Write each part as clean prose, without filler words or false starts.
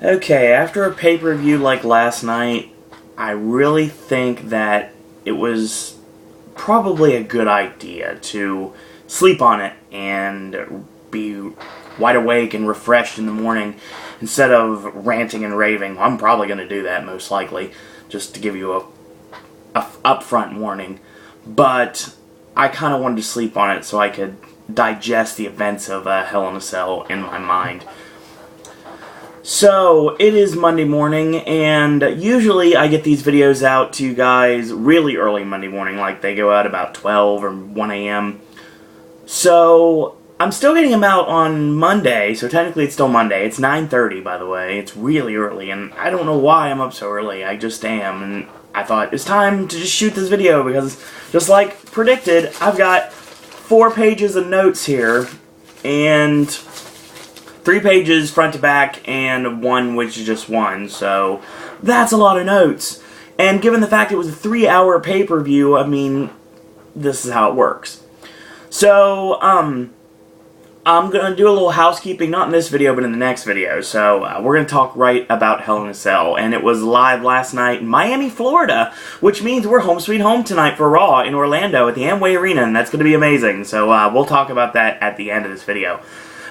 Okay, after a pay-per-view like last night, I really think that it was probably a good idea to sleep on it and be wide awake and refreshed in the morning instead of ranting and raving. I'm probably going to do that most likely, just to give you a upfront warning. But I kind of wanted to sleep on it so I could digest the events of Hell in a Cell in my mind. So, it is Monday morning, and usually I get these videos out to you guys really early Monday morning, like they go out about 12 or 1 a.m. So, I'm still getting them out on Monday, so technically it's still Monday. It's 9:30, by the way. It's really early, and I don't know why I'm up so early. I just am, and I thought it's time to just shoot this video, because just like predicted, I've got 4 pages of notes here, and 3 pages front to back, and 1 which is just 1, so that's a lot of notes. And given the fact it was a 3-hour pay-per-view, I mean, this is how it works. So, I'm going to do a little housekeeping, not in this video, but in the next video. So, we're going to talk right about Hell in a Cell, and it was live last night in Miami, Florida, which means we're home sweet home tonight for Raw in Orlando at the Amway Arena, and that's going to be amazing. So, we'll talk about that at the end of this video.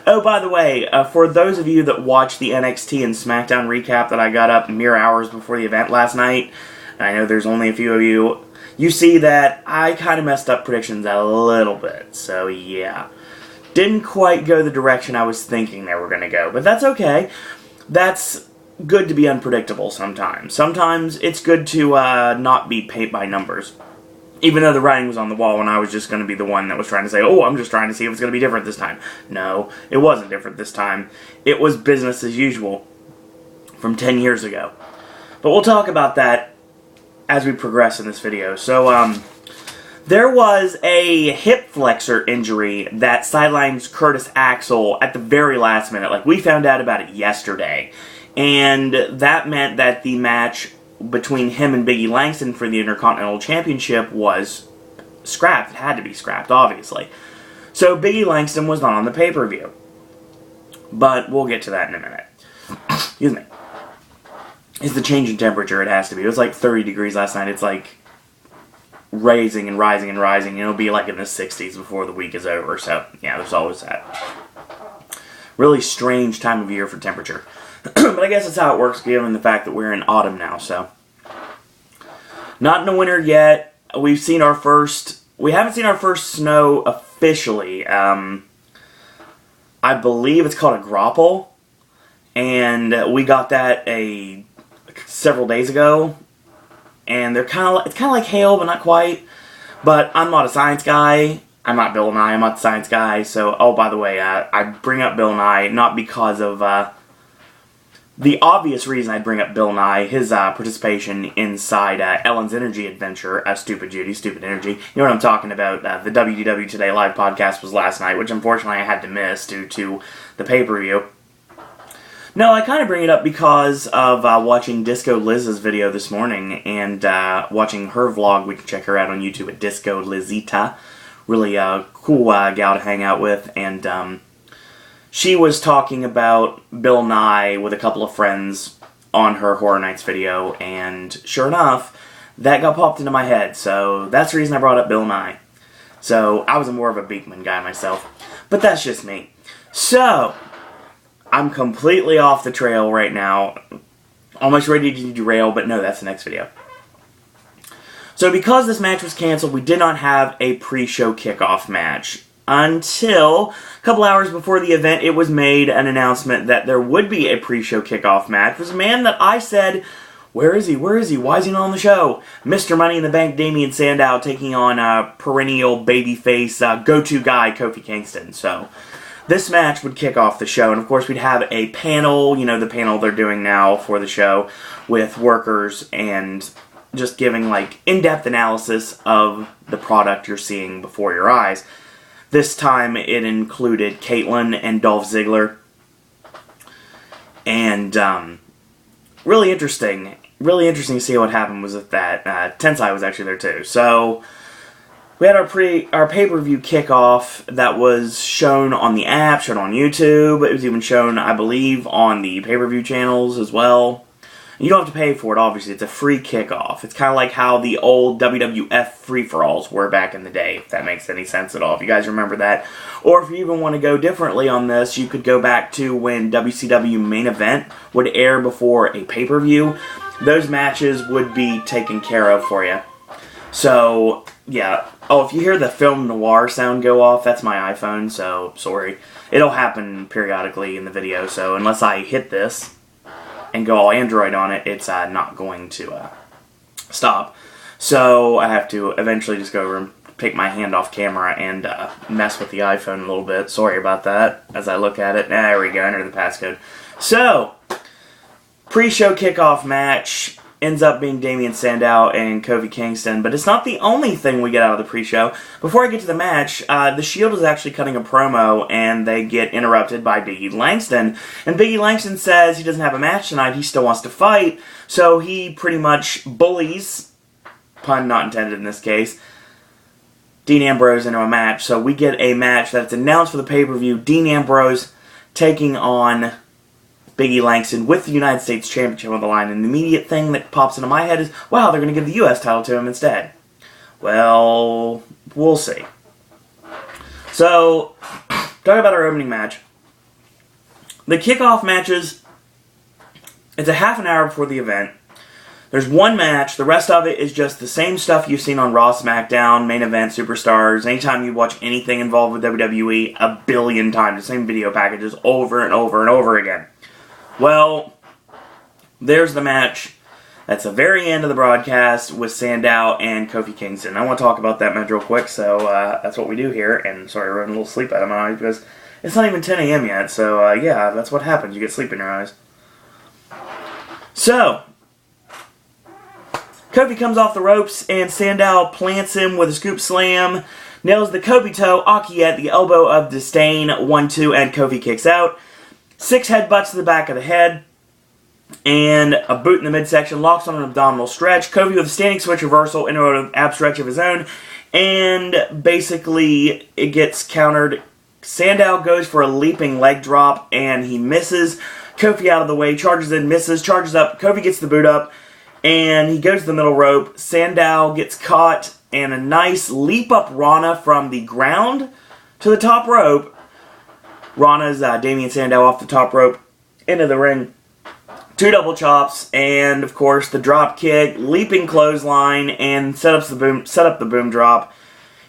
Oh, by the way, for those of you that watched the NXT and SmackDown recap that I got up mere hours before the event last night, and I know there's only a few of you, you see that I kind of messed up predictions a little bit. So, yeah. Didn't quite go the direction I was thinking they were going to go, but that's okay. That's good to be unpredictable sometimes. Sometimes it's good to not be paint by numbers. Even though the writing was on the wall and I was just going to be the one that was trying to say, oh, I'm just trying to see if it's going to be different this time. No, it wasn't different this time. It was business as usual from 10 years ago. But we'll talk about that as we progress in this video. So, there was a hip flexor injury that sidelines Curtis Axel at the very last minute. Like, we found out about it yesterday. And that meant that the match between him and Biggie Langston for the Intercontinental Championship was scrapped. It had to be scrapped, obviously. So Biggie Langston was not on the pay-per-view. But we'll get to that in a minute. Excuse me. It's the change in temperature, it has to be. It was like 30 degrees last night. It's like rising and rising and rising. It'll be like in the 60s before the week is over. So, yeah, there's always that. Really strange time of year for temperature. But I guess that's how it works, given the fact that we're in autumn now, so. Not in the winter yet. We haven't seen our first snow officially. I believe it's called a grapple. And we got that several days ago. And it's kind of like hail, but not quite. But I'm not a science guy. I'm not Bill Nye. I'm not the science guy. So, oh, by the way, I bring up Bill Nye not because of the obvious reason I'd bring up Bill Nye, his participation inside Ellen's Energy Adventure, Stupid Judy, Stupid Energy. You know what I'm talking about. The WDW Today live podcast was last night, which unfortunately I had to miss due to the pay-per-view. No, I kind of bring it up because of watching Disco Liz's video this morning and watching her vlog. We can check her out on YouTube at Disco Lizita. Really cool gal to hang out with, and she was talking about Bill Nye with a couple of friends on her Horror Nights video, and sure enough, that got popped into my head, so that's the reason I brought up Bill Nye. So, I was more of a Beekman guy myself, but that's just me. So, I'm completely off the trail right now, almost ready to derail, but no, that's the next video. So, because this match was canceled, we did not have a pre-show kickoff match. Until a couple hours before the event, it was made an announcement that there would be a pre-show kickoff match. It was a man that I said, where is he? Where is he? Why is he not on the show? Mr. Money in the Bank, Damian Sandow, taking on perennial babyface go-to guy, Kofi Kingston. So, this match would kick off the show. And, of course, we'd have a panel, you know, the panel they're doing now for the show, with workers and just giving, like, in-depth analysis of the product you're seeing before your eyes. This time it included Caitlyn and Dolph Ziggler. And really interesting to see what happened was with that. Tensai was actually there too. So we had our pay-per-view kickoff that was shown on the app, shown on YouTube. It was even shown, I believe, on the pay-per-view channels as well. You don't have to pay for it, obviously. It's a free kickoff. It's kind of like how the old WWF free-for-alls were back in the day, if that makes any sense at all. If you guys remember that. Or if you even want to go differently on this, you could go back to when WCW Main Event would air before a pay-per-view. Those matches would be taken care of for you. So, yeah. Oh, if you hear the film noir sound go off, that's my iPhone, so sorry. It'll happen periodically in the video, so unless I hit this and go all Android on it, it's not going to stop. So I have to eventually just go over and take my hand off camera and mess with the iPhone a little bit. Sorry about that as I look at it. There we go, enter the passcode. So, pre-show kickoff match ends up being Damien Sandow and Kofi Kingston, but it's not the only thing we get out of the pre-show. Before I get to the match, the Shield is actually cutting a promo, and they get interrupted by Big E Langston. And Big E Langston says he doesn't have a match tonight, he still wants to fight, so he pretty much bullies, pun not intended in this case, Dean Ambrose into a match. So we get a match that's announced for the pay-per-view, Dean Ambrose taking on Big E Langston with the United States Championship on the line. And the immediate thing that pops into my head is, wow, they're going to give the U.S. title to him instead. Well, we'll see. So, talking about our opening match. The kickoff matches, it's a half an hour before the event. There's one match. The rest of it is just the same stuff you've seen on Raw, SmackDown, Main Event, Superstars. Anytime you watch anything involved with WWE, a billion times. The same video packages over and over and over again. Well, there's the match. That's the very end of the broadcast with Sandow and Kofi Kingston. I want to talk about that match real quick, so that's what we do here. And sorry, we're running a little sleep out of my eyes because it's not even 10 a.m. yet. So yeah, that's what happens. You get sleep in your eyes. So, Kofi comes off the ropes and Sandow plants him with a scoop slam, nails the Kobe toe, Aki at the elbow of disdain, 1-2, and Kofi kicks out. 6 headbutts to the back of the head, and a boot in the midsection, locks on an abdominal stretch. Kofi with a standing switch reversal into an ab stretch of his own, and basically it gets countered. Sandow goes for a leaping leg drop, and he misses. Kofi out of the way, charges in, misses, charges up. Kofi gets the boot up, and he goes to the middle rope. Sandow gets caught, and a nice leap up Rana from the ground to the top rope. Rana's Damien Sandow off the top rope into the ring. 2 double chops, and of course the drop kick, leaping clothesline, and set up the boom drop.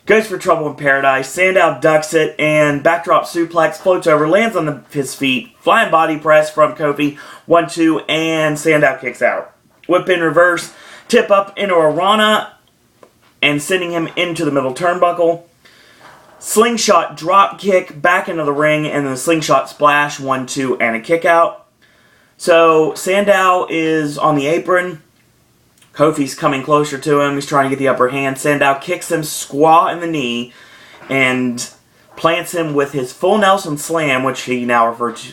Goes for Trouble in Paradise. Sandow ducks it, and backdrop suplex, floats over, lands on his feet. Flying body press from Kofi, 1-2, and Sandow kicks out. Whip in reverse, tip up into a Rana, and sending him into the middle turnbuckle. Slingshot drop kick back into the ring, and then the slingshot splash, 1-2, and a kick out. So Sandow is on the apron. Kofi's coming closer to him. He's trying to get the upper hand. Sandow kicks him squaw in the knee and plants him with his full Nelson slam, which he now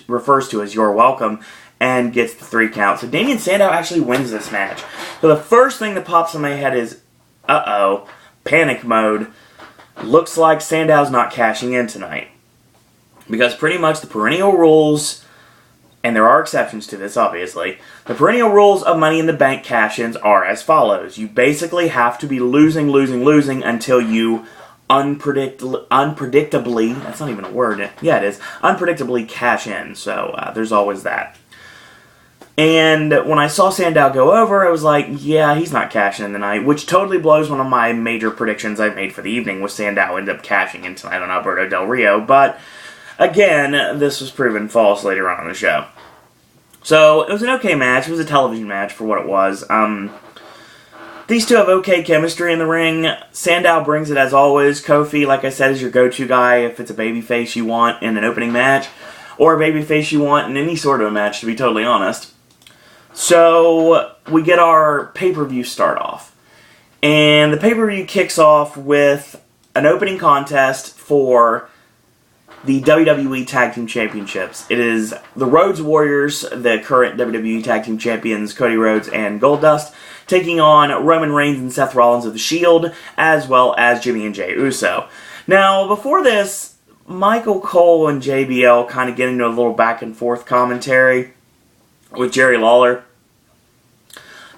refers to as "You're Welcome," and gets the 3 count. So Damien Sandow actually wins this match. So the first thing that pops in my head is, uh-oh, panic mode. Looks like Sandow's not cashing in tonight. Because pretty much the perennial rules, and there are exceptions to this obviously, the perennial rules of Money in the Bank cash-ins are as follows. You basically have to be losing until you unpredictably, that's not even a word, yeah it is, unpredictably cash in. So there's always that. And when I saw Sandow go over, I was like, yeah, he's not cashing in tonight, which totally blows one of my major predictions I made for the evening, was Sandow ended up cashing in tonight on Alberto Del Rio. But, again, this was proven false later on in the show. So, it was an okay match. It was a television match for what it was. These two have okay chemistry in the ring. Sandow brings it as always. Kofi, like I said, is your go-to guy if it's a babyface you want in an opening match, or a babyface you want in any sort of a match, to be totally honest. So, we get our pay-per-view start off. And the pay-per-view kicks off with an opening contest for the WWE Tag Team Championships. It is the Rhodes Warriors, the current WWE Tag Team Champions, Cody Rhodes and Goldust, taking on Roman Reigns and Seth Rollins of The Shield, as well as Jimmy and Jey Uso. Now, before this, Michael Cole and JBL kind of get into a little back and forth commentary with Jerry Lawler.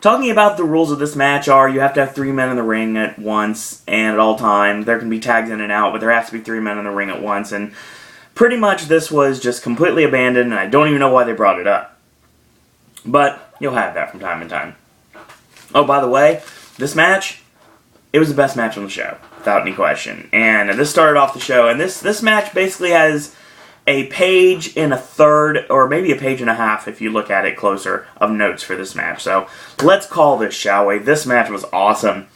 Talking about the rules of this match are you have to have 3 men in the ring at once and at all times. There can be tags in and out, but there has to be 3 men in the ring at once. And pretty much this was just completely abandoned, and I don't even know why they brought it up. But you'll have that from time to time. Oh, by the way, this match, it was the best match on the show, without any question. And this started off the show, and this match basically has a page and a third, or maybe a page and a half if you look at it closer, of notes for this match. So let's call this, shall we? This match was awesome.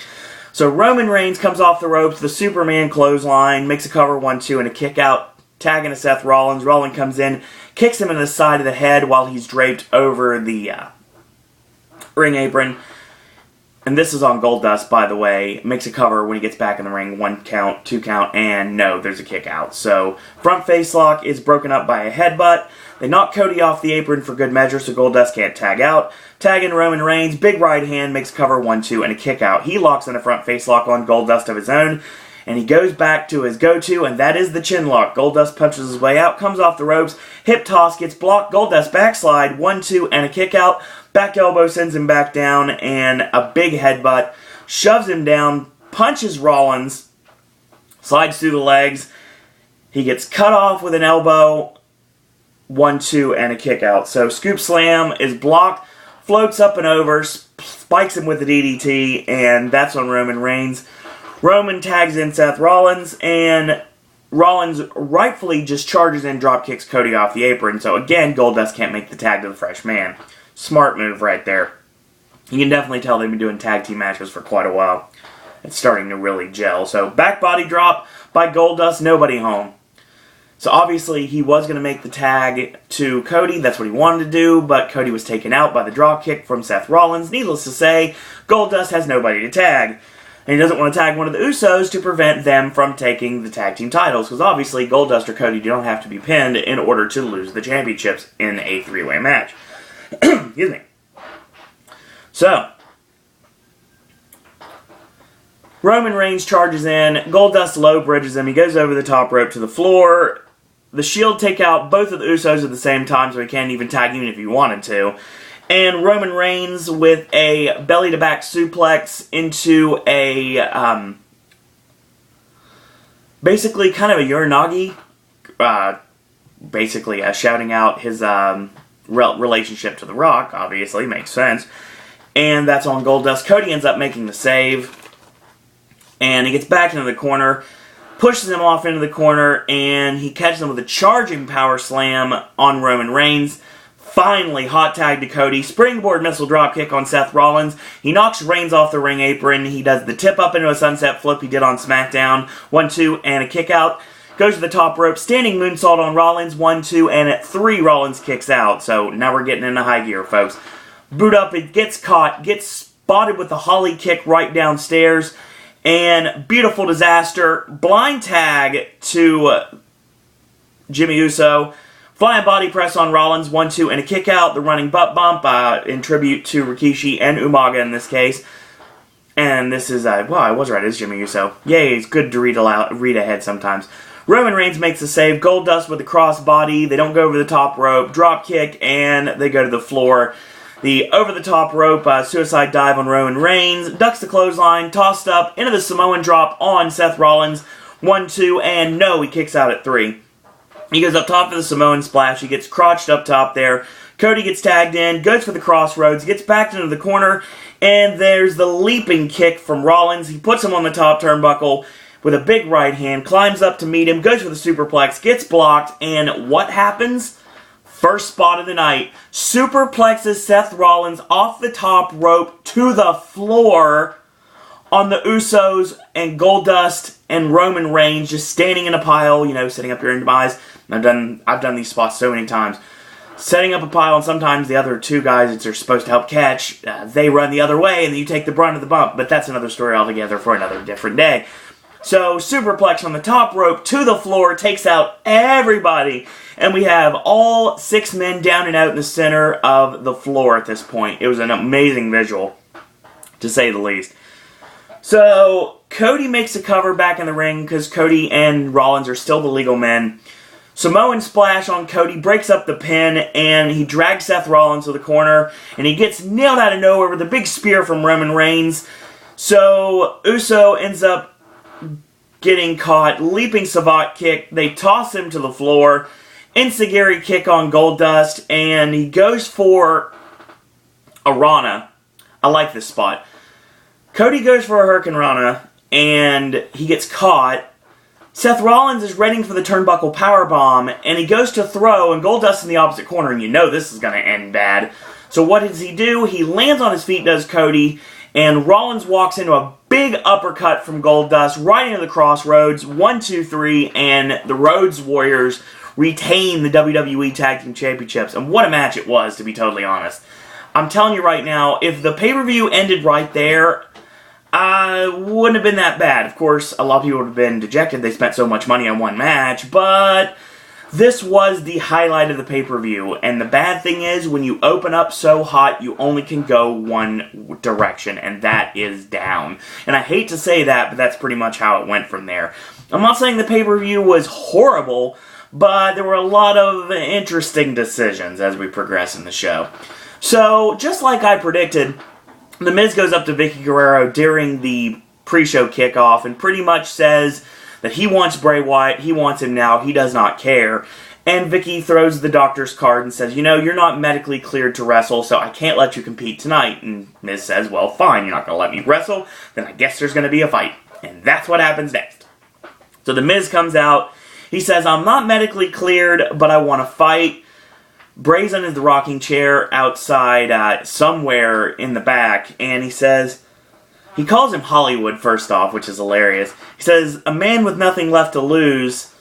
So Roman Reigns comes off the ropes, the Superman clothesline, makes a cover 1-2 and a kick out, tagging to Seth Rollins. Rollins comes in, kicks him in the side of the head while he's draped over the ring apron. And this is on Goldust, by the way. Makes a cover when he gets back in the ring. 1 count, 2 count, and no, there's a kick out. So, front face lock is broken up by a headbutt. They knock Cody off the apron for good measure, so Goldust can't tag out. Tag in Roman Reigns. Big right hand makes a cover 1-2 and a kick out. He locks in a front face lock on Goldust of his own. And he goes back to his go-to, and that is the chin lock. Goldust punches his way out, comes off the ropes, hip toss, gets blocked. Goldust backslide, 1-2, and a kick out. Back elbow sends him back down, and a big headbutt. Shoves him down, punches Rollins, slides through the legs. He gets cut off with an elbow, 1-2, and a kick out. So scoop slam is blocked, floats up and over, spikes him with the DDT, and that's on Roman Reigns. Roman tags in Seth Rollins, and Rollins rightfully just charges in, drop kicks Cody off the apron. So again, Goldust can't make the tag to the fresh man. Smart move right there. You can definitely tell they've been doing tag team matches for quite a while. It's starting to really gel. So back body drop by Goldust, nobody home. So obviously he was going to make the tag to Cody. That's what he wanted to do, but Cody was taken out by the drop kick from Seth Rollins. Needless to say, Goldust has nobody to tag. And he doesn't want to tag one of the Usos to prevent them from taking the tag team titles, because obviously Goldust or Cody don't have to be pinned in order to lose the championships in a 3-way match. Excuse me. So, Roman Reigns charges in, Goldust low bridges him, he goes over the top rope to the floor. The Shield take out both of the Usos at the same time, so he can't even tag even if he wanted to. And Roman Reigns with a belly-to-back suplex into a, basically kind of a Uranagi, basically shouting out his relationship to The Rock, obviously, makes sense. And that's on Goldust. Cody ends up making the save, and he gets back into the corner, pushes him off into the corner, and he catches him with a charging power slam on Roman Reigns. Finally, hot tag to Cody. Springboard missile dropkick on Seth Rollins. He knocks Reigns off the ring apron. He does the tip up into a sunset flip he did on SmackDown. 1-2 and a kick out. Goes to the top rope. Standing moonsault on Rollins. 1-2 and at 3 Rollins kicks out. So now we're getting into high gear, folks. Boot up. It gets caught. Gets spotted with the Holly kick right downstairs. And beautiful disaster. Blind tag to Jimmy Uso. Flying body press on Rollins, 1-2, and a kick out. The running butt bump in tribute to Rikishi and Umaga in this case. And this is, well, I was right, it's Jimmy Uso. Yay, it's good to read ahead sometimes. Roman Reigns makes the save. Goldust with the cross body. They don't go over the top rope. Drop kick, and they go to the floor. The over-the-top rope suicide dive on Roman Reigns. Ducks the clothesline, tossed up into the Samoan drop on Seth Rollins. 1-2, and no, he kicks out at 3. He goes up top for the Samoan splash. He gets crotched up top there. Cody gets tagged in, goes for the crossroads, gets backed into the corner, and there's the leaping kick from Rollins. He puts him on the top turnbuckle with a big right hand, climbs up to meet him, goes for the superplex, gets blocked, and what happens? First spot of the night. Superplexes Seth Rollins off the top rope to the floor on the Usos and Goldust and Roman Reigns just standing in a pile, you know, setting up your own demise. I've done these spots so many times. Setting up a pile, and sometimes the other two guys that are supposed to help catch, they run the other way, and then you take the brunt of the bump. But that's another story altogether for another different day. So, superplex on the top rope to the floor, takes out everybody, and we have all 6 men down and out in the center of the floor at this point. It was an amazing visual. to say the least. So, Cody makes a cover back in the ring because Cody and Rollins are still the legal men. Samoan splash on Cody, breaks up the pin, and he drags Seth Rollins to the corner, and he gets nailed out of nowhere with a big spear from Roman Reigns. So, Uso ends up getting caught, leaping Savate kick. They toss him to the floor, enziguri kick on Goldust, and he goes for a Rana. I like this spot. Cody goes for a Hurricane Rana, and he gets caught. Seth Rollins is ready for the turnbuckle powerbomb, and he goes to throw, and Goldust in the opposite corner, and you know this is going to end bad. So what does he do? He lands on his feet, does Cody, and Rollins walks into a big uppercut from Goldust right into the crossroads. 1, 2, 3, and the Rhodes Warriors retain the WWE Tag Team Championships. And what a match it was, to be totally honest. I'm telling you right now, if the pay-per-view ended right there, wouldn't have been that bad. Of course, a lot of people would have been dejected. They spent so much money on one match, but this was the highlight of the pay-per-view. And the bad thing is, when you open up so hot, you only can go one direction, and that is down. And I hate to say that, but that's pretty much how it went from there. I'm not saying the pay-per-view was horrible, but there were a lot of interesting decisions as we progress in the show. So, just like I predicted, The Miz goes up to Vicky Guerrero during the pre-show kickoff and pretty much says that he wants Bray Wyatt, he wants him now, he does not care. And Vicky throws the doctor's card and says, you know, you're not medically cleared to wrestle, so I can't let you compete tonight. And Miz says, well, fine, you're not going to let me wrestle, then I guess there's going to be a fight. And that's what happens next. So The Miz comes out, he says, I'm not medically cleared, but I want to fight. Bray's in the rocking chair outside somewhere in the back, and he says, he calls him Hollywood first off, which is hilarious. He says, a man with nothing left to lose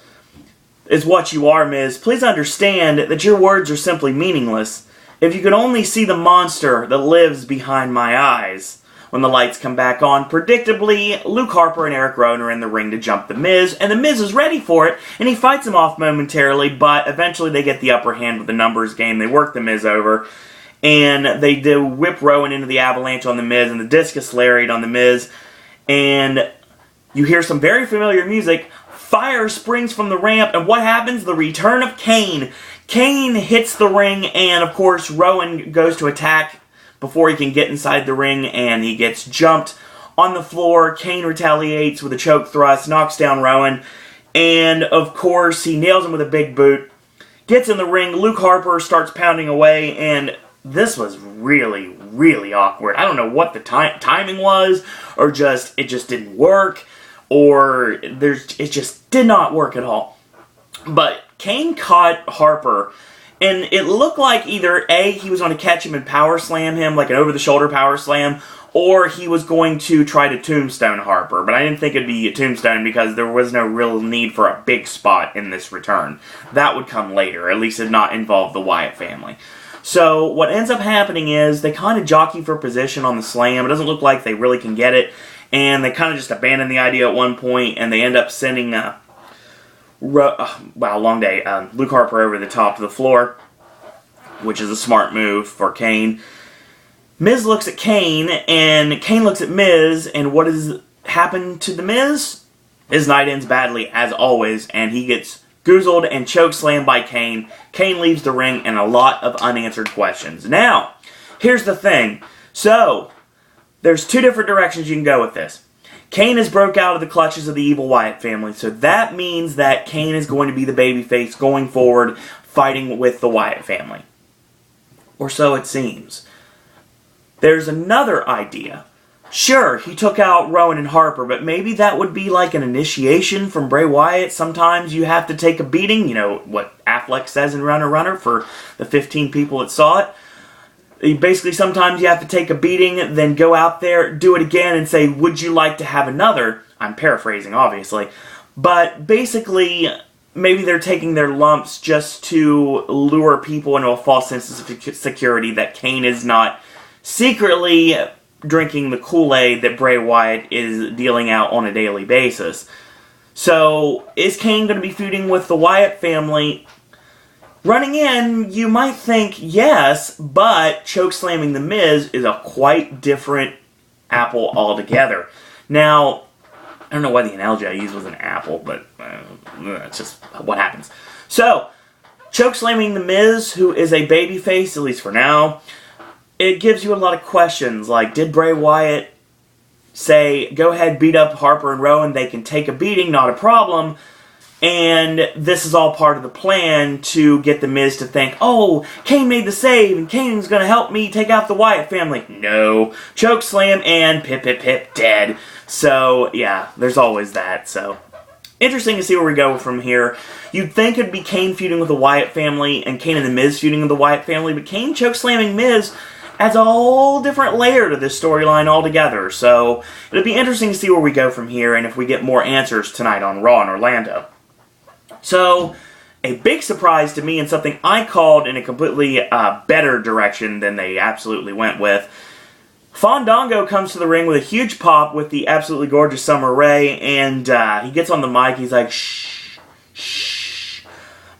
is what you are, Miz. Please understand that your words are simply meaningless. If you could only see the monster that lives behind my eyes. When the lights come back on, predictably, Luke Harper and Eric Rowan are in the ring to jump The Miz, and The Miz is ready for it, and he fights him off momentarily, but eventually they get the upper hand with the numbers game. They work The Miz over, and they do whip Rowan into the avalanche on The Miz, and the discus lariat on The Miz, and you hear some very familiar music. Fire springs from the ramp, and what happens? The return of Kane. Kane hits the ring, and of course, Rowan goes to attack before he can get inside the ring, and he gets jumped on the floor. Kane retaliates with a choke thrust, knocks down Rowan, and of course, he nails him with a big boot. Gets in the ring, Luke Harper starts pounding away, and this was really, really awkward. I don't know what the timing was, or it just didn't work, or it just did not work at all. But Kane caught Harper, and it looked like either A, he was going to catch him and power slam him, like an over-the-shoulder power slam, or he was going to try to tombstone Harper. But I didn't think it'd be a tombstone because there was no real need for a big spot in this return. That would come later, at least it not involve the Wyatt family. So what ends up happening is they kind of jockey for position on the slam. It doesn't look like they really can get it, and they kind of just abandon the idea at one point, and they end up sending long day. Luke Harper over the top of the floor, which is a smart move for Kane. Miz looks at Kane, and Kane looks at Miz, and what has happened to the Miz? His night ends badly, as always, and he gets goozled and chokeslammed by Kane. Kane leaves the ring, and a lot of unanswered questions. Now, here's the thing. So, there's two different directions you can go with this. Kane has broke out of the clutches of the evil Wyatt family, so that means that Kane is going to be the babyface going forward, fighting with the Wyatt family. Or so it seems. There's another idea. Sure, he took out Rowan and Harper, but maybe that would be like an initiation from Bray Wyatt. Sometimes you have to take a beating, you know, what Affleck says in Runner Runner for the 15 people that saw it. Basically, sometimes you have to take a beating, then go out there, do it again, and say, would you like to have another? I'm paraphrasing, obviously. But basically, maybe they're taking their lumps just to lure people into a false sense of security that Kane is not secretly drinking the Kool-Aid that Bray Wyatt is dealing out on a daily basis. So, is Kane going to be feuding with the Wyatt family? Running in, you might think yes, but chokeslamming The Miz is a quite different apple altogether. Now, I don't know why the analogy I used was an apple, but that's just what happens. So, chokeslamming The Miz, who is a babyface, at least for now, it gives you a lot of questions, like, did Bray Wyatt say, go ahead, beat up Harper and Rowan, they can take a beating, not a problem, and this is all part of the plan to get The Miz to think, oh, Kane made the save, and Kane's gonna help me take out the Wyatt family. No. Chokeslam and pip, pip, pip, dead. So, yeah, there's always that, so. Interesting to see where we go from here. You'd think it'd be Kane feuding with the Wyatt family, and Kane and The Miz feuding with the Wyatt family, but Kane chokeslamming Miz adds a whole different layer to this storyline altogether. So, it'll be interesting to see where we go from here, and if we get more answers tonight on Raw in Orlando. So, a big surprise to me, and something I called in a completely better direction than they absolutely went with. Fandango comes to the ring with a huge pop with the absolutely gorgeous Summer Rae, and he gets on the mic, he's like, shh, shh,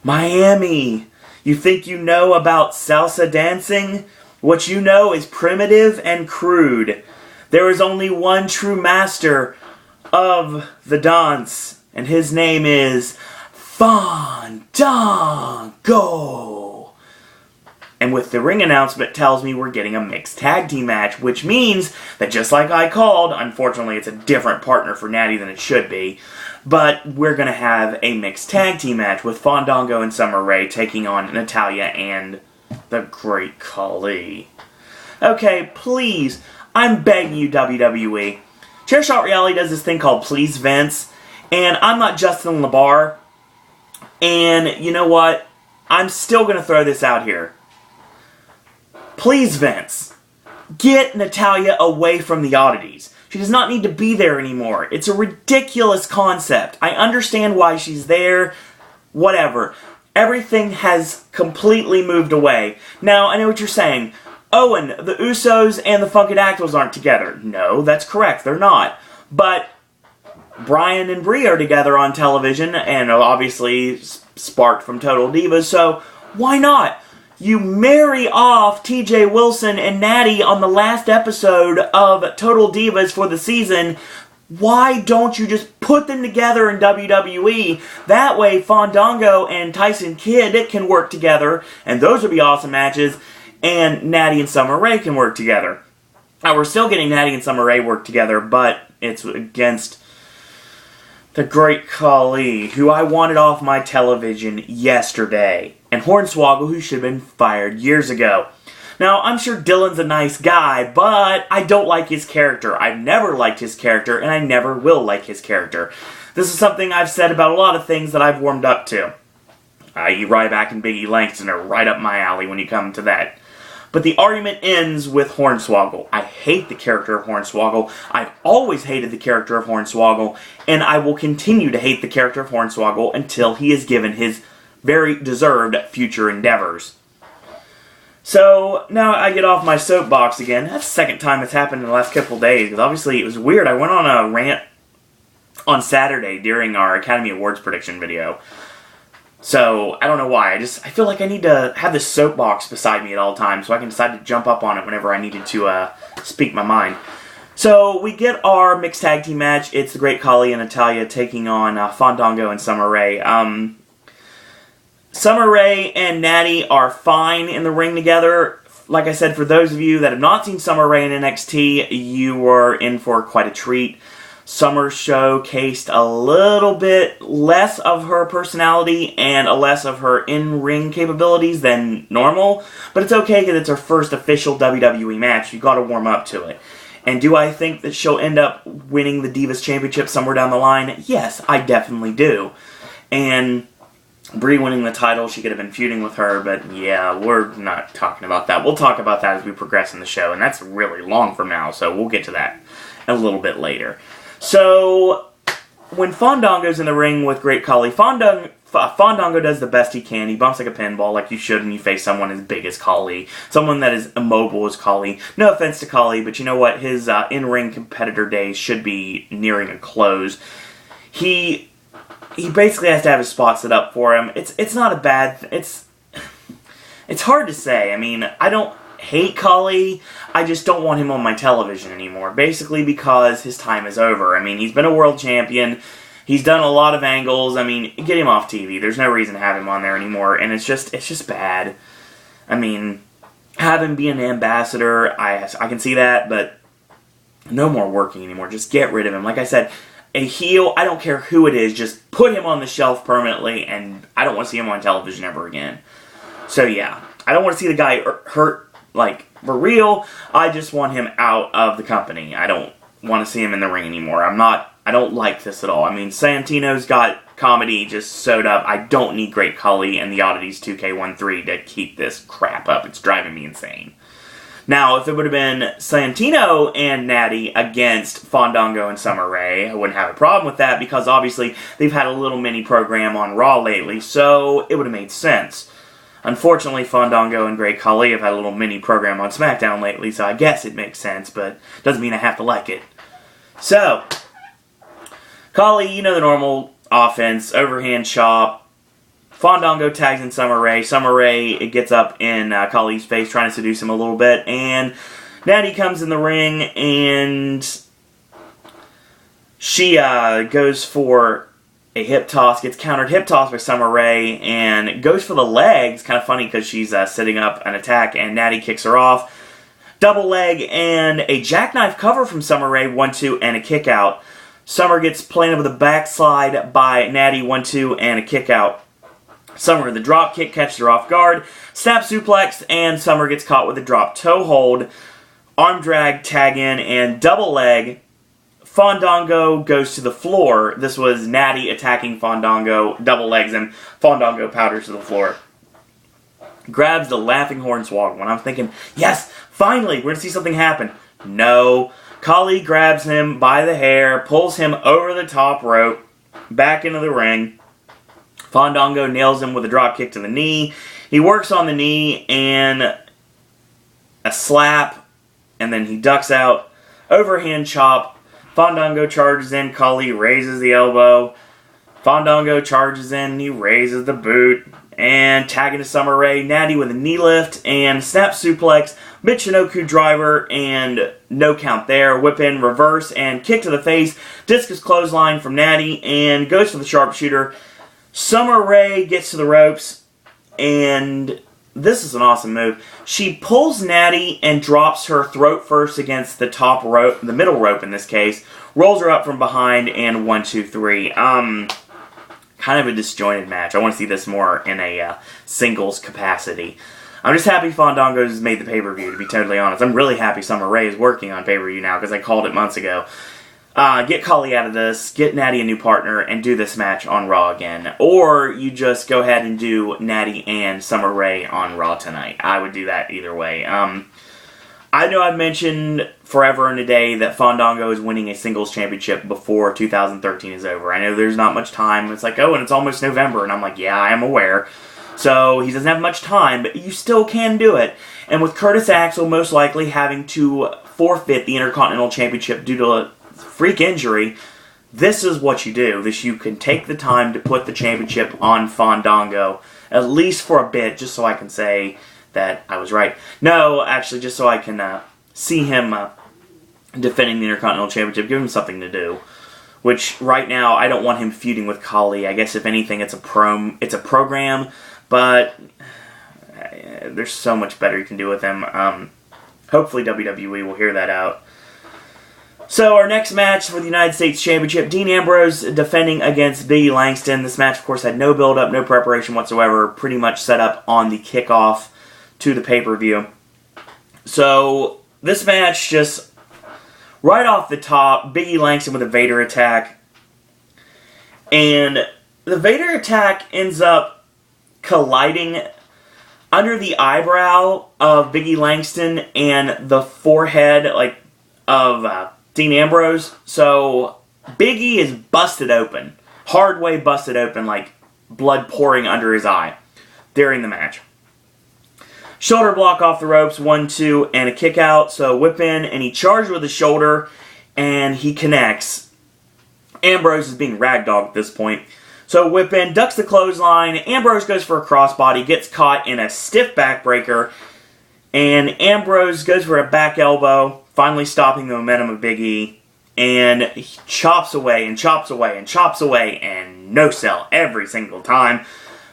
Miami, you think you know about salsa dancing? What you know is primitive and crude. There is only one true master of the dance, and his name is Fandango. And with the ring announcement tells me we're getting a mixed tag team match, which means that just like I called, unfortunately it's a different partner for Natty than it should be, but we're going to have a mixed tag team match with Fandango and Summer Rae taking on Natalya and the Great Khali. Okay, please, I'm begging you, WWE. Chairshot Reality does this thing called Please Vince, and I'm not Justin LaBar, and you know what? I'm still going to throw this out here. Please, Vince, get Natalya away from the oddities. She does not need to be there anymore. It's a ridiculous concept. I understand why she's there, whatever. Everything has completely moved away. Now, I know what you're saying. Owen, the Usos and the Funkadactyls aren't together. No, that's correct. They're not. But Brian and Brie are together on television, and obviously sparked from Total Divas, so why not? You marry off TJ Wilson and Natty on the last episode of Total Divas for the season. Why don't you just put them together in WWE? That way Fandango and Tyson Kidd can work together, and those would be awesome matches, and Natty and Summer Rae can work together. Now, we're still getting Natty and Summer Rae work together, but it's against the Great Khali, who I wanted off my television yesterday, and Hornswoggle, who should have been fired years ago. Now, I'm sure Dylan's a nice guy, but I don't like his character. I've never liked his character, and I never will like his character. This is something I've said about a lot of things that I've warmed up to. I.e. Ryback and Biggie Langston are right up my alley when you come to that. But the argument ends with Hornswoggle. I hate the character of Hornswoggle. I've always hated the character of Hornswoggle, and I will continue to hate the character of Hornswoggle until he is given his very deserved future endeavors. So, now I get off my soapbox again. That's the second time it's happened in the last couple days, because obviously it was weird. I went on a rant on Saturday during our Academy Awards prediction video. So, I don't know why. I feel like I need to have this soapbox beside me at all times so I can decide to jump up on it whenever I needed to speak my mind. So, we get our mixed tag team match. It's the Great Khali and Natalya taking on Fandango and Summer Rae. Summer Rae and Natty are fine in the ring together. Like I said, for those of you that have not seen Summer Rae in NXT, you were in for quite a treat. Summer showcased a little bit less of her personality and a less of her in-ring capabilities than normal, but it's okay because it's her first official WWE match. You got to warm up to it. And do I think that she'll end up winning the Divas Championship somewhere down the line? Yes, I definitely do. And Brie winning the title, she could have been feuding with her, but yeah, we're not talking about that. We'll talk about that as we progress in the show, and that's really long from now, so we'll get to that a little bit later. So, when Fandango's in the ring with Great Khali, Fandango does the best he can. He bumps like a pinball, like you should when you face someone as big as Khali. Someone that is immobile as Khali. No offense to Khali, but you know what? His in-ring competitor days should be nearing a close. He basically has to have his spot set up for him. It's not a bad... It's hard to say. I mean, hate Khali, I just don't want him on my television anymore. Basically because his time is over. I mean, he's been a world champion. He's done a lot of angles. I mean, get him off TV. There's no reason to have him on there anymore. And it's just bad. I mean, have him be an ambassador. I can see that, but no more working anymore. Just get rid of him. Like I said, a heel, I don't care who it is, just put him on the shelf permanently, and I don't want to see him on television ever again. So yeah, I don't want to see the guy hurt, like, for real. I just want him out of the company. I don't want to see him in the ring anymore. I don't like this at all. I mean, Santino's got comedy just sewed up. I don't need Great Khali and the Oddities 2K13 to keep this crap up. It's driving me insane. Now, if it would have been Santino and Natty against Fandango and Summer Rae, I wouldn't have a problem with that because obviously they've had a little mini program on Raw lately, so it would have made sense. Unfortunately, Fandango and Great Khali have had a little mini program on SmackDown lately, so I guess it makes sense, but doesn't mean I have to like it. So, Khali, you know the normal offense, overhand chop. Fandango tags in Summer Rae. Summer Rae, it gets up in Khali's face, trying to seduce him a little bit, and Natty comes in the ring, and she goes for a hip toss, gets countered hip toss by Summer Rae, and goes for the legs. Kind of funny because she's setting up an attack, and Natty kicks her off. Double leg and a jackknife cover from Summer Rae, 1-2, and a kick out. Summer gets planted with a backslide by Natty, 1-2, and a kick out. Summer with a drop kick, catches her off guard, snap suplex, and Summer gets caught with a drop toe hold, arm drag, tag in, and double leg. Fandango goes to the floor. This was Natty attacking Fandango, double legs him. Fandango powders to the floor. Grabs the laughing hornswoggle. When I'm thinking, yes, finally, we're going to see something happen. No. Khali grabs him by the hair, pulls him over the top rope, back into the ring. Fandango nails him with a drop kick to the knee. He works on the knee and a slap, and then he ducks out. Overhand chop. Fandango charges in. Khali raises the elbow. Fandango charges in. He raises the boot. And tagging to Summer Rae. Natty with a knee lift and snap suplex. Michinoku driver and no count there. Whip in, reverse, and kick to the face. Discus clothesline from Natty and goes for the sharpshooter. Summer Rae gets to the ropes, and this is an awesome move. She pulls Natty and drops her throat first against the top rope, the middle rope in this case, rolls her up from behind, and 1, 2, 3. Kind of a disjointed match. I want to see this more in a singles capacity. I'm just happy Fandango's made the pay-per-view, to be totally honest. I'm really happy Summer Rae is working on pay-per-view now, because I called it months ago. Get Khali out of this, get Natty a new partner, and do this match on Raw again. Or you just go ahead and do Natty and Summer Rae on Raw tonight. I would do that either way. I know I've mentioned forever and a day that Fandango is winning a singles championship before 2013 is over. I know there's not much time. It's like, oh, and it's almost November. And I'm like, yeah, I am aware. So he doesn't have much time, but you still can do it. And with Curtis Axel most likely having to forfeit the Intercontinental Championship due to a freak injury, this is what you do. You can take the time to put the championship on Fandango, at least for a bit, just so I can say that I was right. No, actually, just so I can see him defending the Intercontinental Championship, give him something to do. Which, right now, I don't want him feuding with Khali. I guess, if anything, it's a program, but there's so much better you can do with him. Hopefully WWE will hear that out. So our next match for the United States Championship, Dean Ambrose defending against Biggie Langston. This match, of course, had no build-up, no preparation whatsoever, pretty much set up on the kickoff to the pay-per-view. So this match, just right off the top, Biggie Langston with a Vader attack. And the Vader attack ends up colliding under the eyebrow of Biggie Langston and the forehead of Dean Ambrose. So Biggie is busted open. Hard way busted open, like blood pouring under his eye during the match. Shoulder block off the ropes, 1, 2, and a kick out. So whip in, and he charged with the shoulder, and he connects. Ambrose is being ragdolled at this point. So whip in, ducks the clothesline. Ambrose goes for a crossbody, gets caught in a stiff backbreaker, And Ambrose goes for a back elbow, finally stopping the momentum of Big E. And he chops away and chops away and chops away and no sell every single time.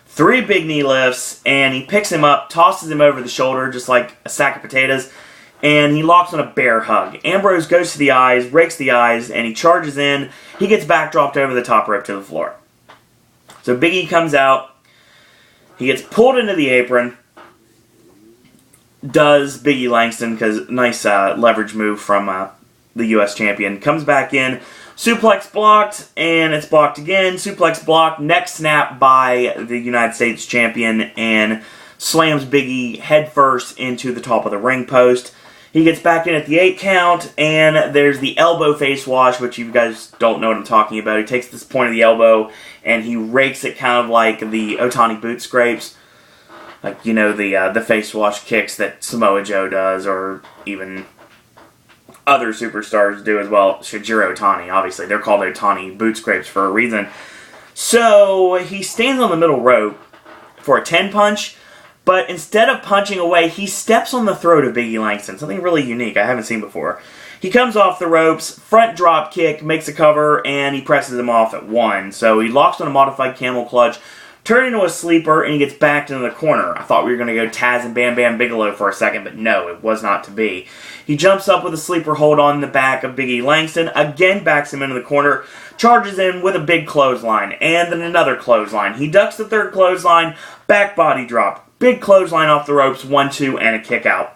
3 big knee lifts, and he picks him up, tosses him over the shoulder just like a sack of potatoes, and he locks on a bear hug. Ambrose goes to the eyes, breaks the eyes, and he charges in. He gets backdropped over the top rope to the floor. So Big E comes out. He gets pulled into the apron. Does Big E Langston, because nice leverage move from the U.S. champion. Comes back in. Suplex blocked, and it's blocked again. Suplex blocked. Neck snap by the United States champion, and slams Big E headfirst into the top of the ring post. He gets back in at the 8 count, and there's the elbow face wash, which you guys don't know what I'm talking about. He takes this point of the elbow, and he rakes it kind of like the Otani boot scrapes. Like, you know, the face wash kicks that Samoa Joe does, or even other superstars do as well. Shijiro Otani, obviously. They're called Otani boot scrapes for a reason. So, he stands on the middle rope for a 10 punch, but instead of punching away, he steps on the throat of Big E Langston. Something really unique I haven't seen before. He comes off the ropes, front drop kick, makes a cover, and he presses him off at 1. So, he locks on a modified camel clutch, turns into a sleeper, and he gets backed into the corner. I thought we were going to go Taz and Bam Bam Bigelow for a second, but no, it was not to be. He jumps up with a sleeper hold on the back of Big E Langston, again backs him into the corner, charges in with a big clothesline, and then another clothesline. He ducks the 3rd clothesline, back body drop, big clothesline off the ropes, 1-2, and a kick out.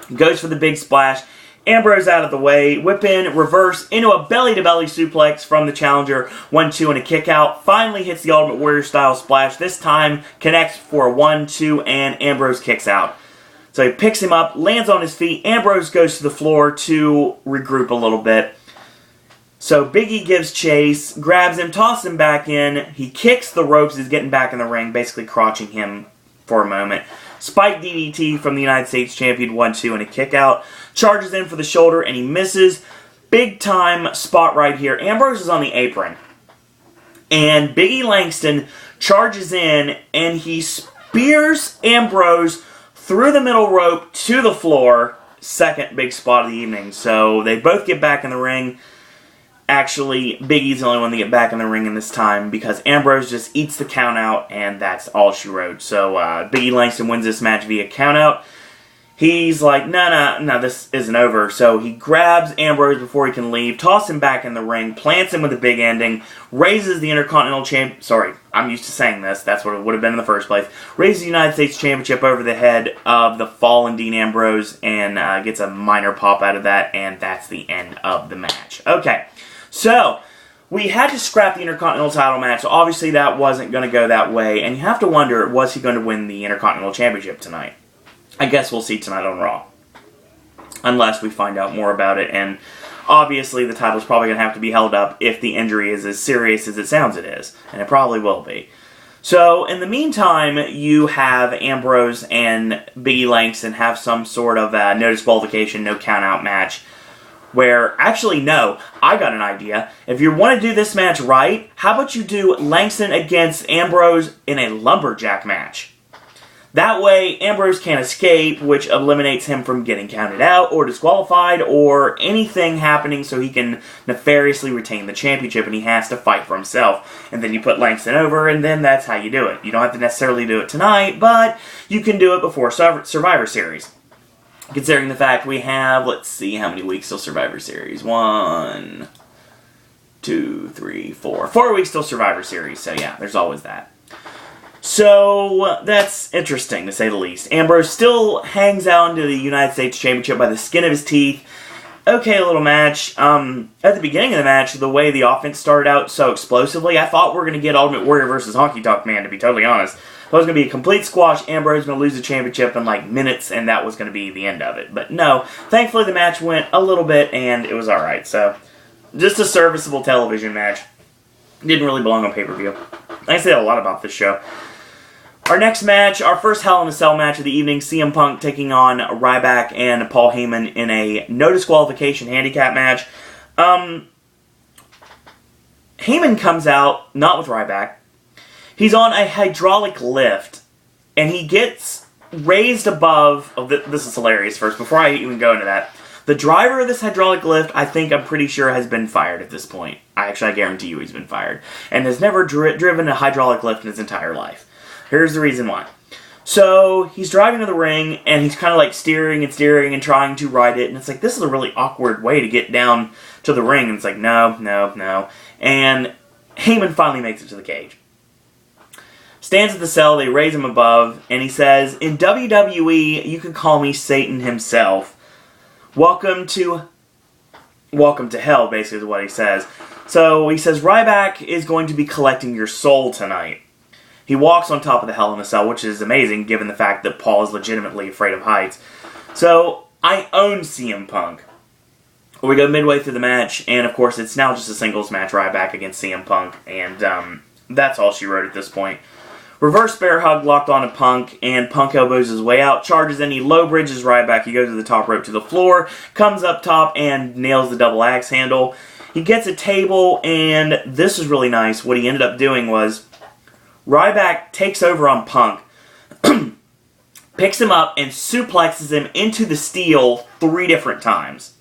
He goes for the big splash. Ambrose out of the way, whip in, reverse, into a belly-to-belly suplex from the challenger, 1-2 and a kick out. Finally hits the Ultimate Warrior style splash. This time connects for a 1-2 and Ambrose kicks out. So he picks him up, lands on his feet. Ambrose goes to the floor to regroup a little bit. So Big E gives chase, grabs him, tosses him back in. He kicks the ropes, he's getting back in the ring, basically crotching him for a moment. Spike DDT from the United States champion, 1-2 and a kick out. Charges in for the shoulder and he misses. Big time spot right here. Ambrose is on the apron. And Big E Langston charges in and he spears Ambrose through the middle rope to the floor. Second big spot of the evening. So they both get back in the ring. Actually, Big E's the only one to get back in the ring in this time because Ambrose just eats the count out and that's all she wrote. So Big E Langston wins this match via count out. He's like, no, this isn't over. So he grabs Ambrose before he can leave, tosses him back in the ring, plants him with a big ending, raises the Intercontinental Champ... Sorry, I'm used to saying this. That's what it would have been in the first place. Raises the United States Championship over the head of the fallen Dean Ambrose and gets a minor pop out of that, and that's the end of the match. Okay, so we had to scrap the Intercontinental title match, so obviously that wasn't going to go that way, and you have to wonder, was he going to win the Intercontinental Championship tonight? I guess we'll see tonight on Raw. Unless we find out more about it, and obviously the title's probably going to have to be held up if the injury is as serious as it sounds it is, and it probably will be. So, in the meantime, you have Ambrose and Big E Langston have some sort of no disqualification, no count-out match, where, actually, no, I got an idea. If you want to do this match right, how about you do Langston against Ambrose in a lumberjack match? That way, Ambrose can't escape, which eliminates him from getting counted out or disqualified or anything happening so he can nefariously retain the championship and he has to fight for himself. And then you put Langston over and then that's how you do it. You don't have to necessarily do it tonight, but you can do it before Survivor Series. Considering the fact we have, let's see how many weeks till Survivor Series. 1, 2, 3, 4. 4 weeks till Survivor Series, so yeah, there's always that. So, that's interesting, to say the least. Ambrose still hangs on to the United States Championship by the skin of his teeth. Okay, little match. At the beginning of the match, the way the offense started out so explosively, I thought we were going to get Ultimate Warrior versus Honky Tonk Man, to be totally honest. It was going to be a complete squash. Ambrose was going to lose the championship in like minutes, and that was going to be the end of it. But no, thankfully the match went a little bit, and it was alright. So, just a serviceable television match. Didn't really belong on pay-per-view. I say a lot about this show. Our next match, our first Hell in a Cell match of the evening, CM Punk taking on Ryback and Paul Heyman in a no disqualification handicap match. Heyman comes out, not with Ryback. He's on a hydraulic lift, and he gets raised above... Oh, this is hilarious first, before I even go into that. The driver of this hydraulic lift, I'm pretty sure, has been fired at this point. I guarantee you he's been fired. And has never driven a hydraulic lift in his entire life. Here's the reason why. So, he's driving to the ring, and he's kind of like steering and trying to ride it. And it's like, this is a really awkward way to get down to the ring. And it's like, no. And Heyman finally makes it to the cage. Stands at the cell, they raise him above, and he says, in WWE, you can call me Satan himself. Welcome to hell, basically is what he says. So he says, Ryback is going to be collecting your soul tonight. He walks on top of the Hell in a Cell, which is amazing given the fact that Paul is legitimately afraid of heights. So, I own CM Punk. We go midway through the match, and of course it's now just a singles match, Ryback against CM Punk, and that's all she wrote at this point. Reverse bear hug locked onto Punk, and Punk elbows his way out, charges in, he low bridges Ryback, he goes to the top rope to the floor, comes up top and nails the double axe handle. He gets a table, and this is really nice. What he ended up doing was, Ryback takes over on Punk, picks him up, and suplexes him into the steel 3 different times.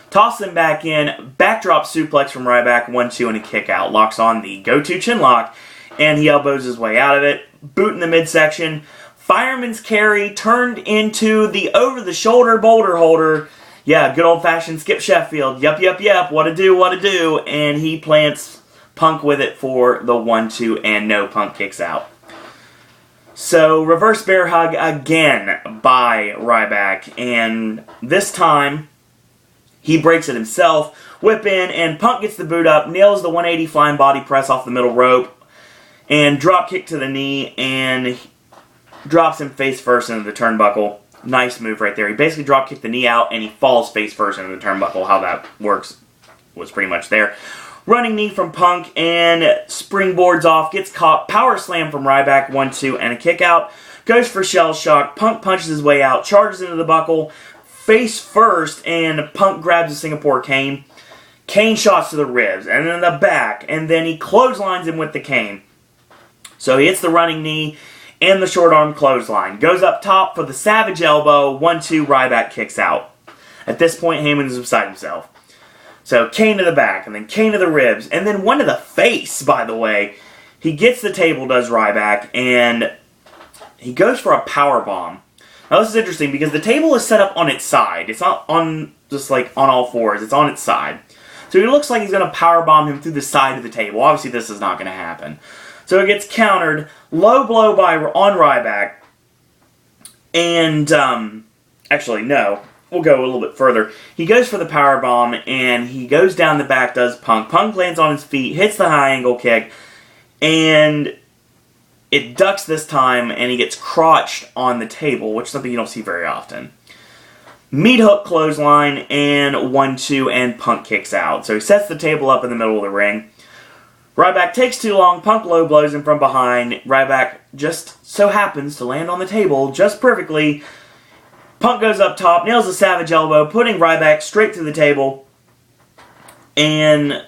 Tosses him back in, backdrop suplex from Ryback, 1-2, and a kick out. Locks on the go-to chin lock, and he elbows his way out of it. Boot in the midsection. Fireman's carry turned into the over-the-shoulder boulder holder. Yeah, good old-fashioned Skip Sheffield. Yep. What to do. And he plants Punk with it for the 1-2, and no, Punk kicks out. So, reverse bear hug again by Ryback. And this time, he breaks it himself. Whip in, and Punk gets the boot up. Nails the 180 flying body press off the middle rope. And drop kick to the knee, and drops him face first into the turnbuckle. Nice move right there. He basically drop kicked the knee out, and he falls face first into the turnbuckle. How that works was pretty much there. Running knee from Punk, and springboards off. Gets caught. Power slam from Ryback, 1-2, and a kick out. Goes for shell shock. Punk punches his way out. Charges into the buckle. Face first, and Punk grabs a Singapore cane. Cane shots to the ribs, and then the back, and then he clotheslines him with the cane. So he hits the running knee and the short arm clothesline. Goes up top for the Savage Elbow. 1-2, Ryback kicks out. At this point, Heyman is beside himself. So cane to the back, and then cane to the ribs, and then one to the face, by the way. He gets the table, does Ryback, and he goes for a power bomb. Now this is interesting because the table is set up on its side. It's not on just like on all fours. It's on its side. So he looks like he's going to power bomb him through the side of the table. Obviously this is not going to happen. So it gets countered. Low blow on Ryback. And, actually, no. We'll go a little bit further. He goes for the powerbomb, and he goes down the back, does Punk. Punk lands on his feet, hits the high angle kick, and it ducks this time, and he gets crotched on the table, which is something you don't see very often. Meat hook clothesline, and 1-2, and Punk kicks out. So he sets the table up in the middle of the ring. Ryback takes too long, Punk low blows him from behind. Ryback just so happens to land on the table just perfectly. Punk goes up top, nails a Savage Elbow, putting Ryback straight through the table. And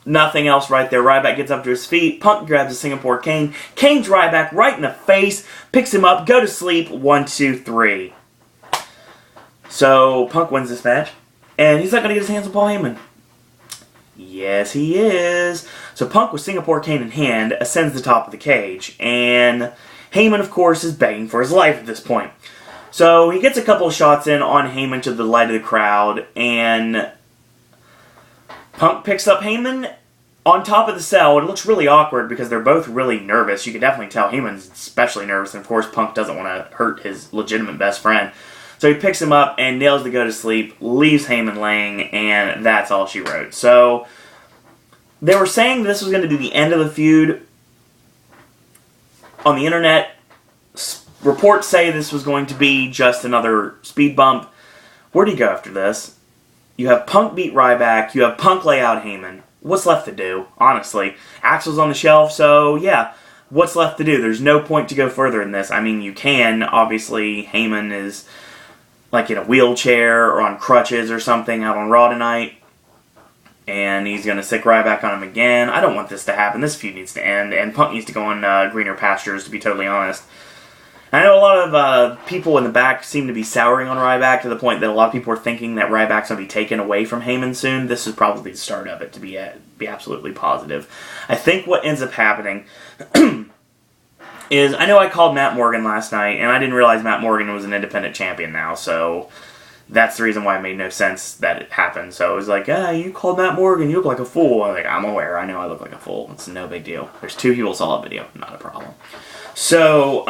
nothing else right there. Ryback gets up to his feet, Punk grabs a Singapore cane, canes Ryback right in the face, picks him up, go to sleep, 1-2-3. So, Punk wins this match, and he's not going to get his hands on Paul Heyman. Yes, he is. So Punk, with Singapore cane in hand, ascends the top of the cage. And Heyman, of course, is begging for his life at this point. So he gets a couple of shots in on Heyman to the delight of the crowd. And Punk picks up Heyman on top of the cell. It looks really awkward because they're both really nervous. You can definitely tell Heyman's especially nervous. And of course, Punk doesn't want to hurt his legitimate best friend. So he picks him up and nails the go to sleep, leaves Heyman laying, and that's all she wrote. So they were saying this was going to be the end of the feud. On the internet, reports say this was going to be just another speed bump. Where do you go after this? You have Punk beat Ryback, you have Punk lay out Heyman. What's left to do, honestly? Axel's on the shelf, so yeah, what's left to do? There's no point to go further in this. I mean, you can. Obviously, Heyman is like in a wheelchair or on crutches or something out on Raw tonight. And he's going to sick Ryback on him again. I don't want this to happen. This feud needs to end. And Punk needs to go on greener pastures, to be totally honest. I know a lot of people in the back seem to be souring on Ryback to the point that a lot of people are thinking that Ryback's going to be taken away from Heyman soon. This is probably the start of it, to be absolutely positive. I think what ends up happening is, I know I called Matt Morgan last night, and I didn't realize Matt Morgan was an independent champion now, so that's the reason why it made no sense that it happened. So it was like, you called Matt Morgan, you look like a fool. I'm like, I'm aware, I know I look like a fool. It's no big deal. There's 2 people saw the video, not a problem. So,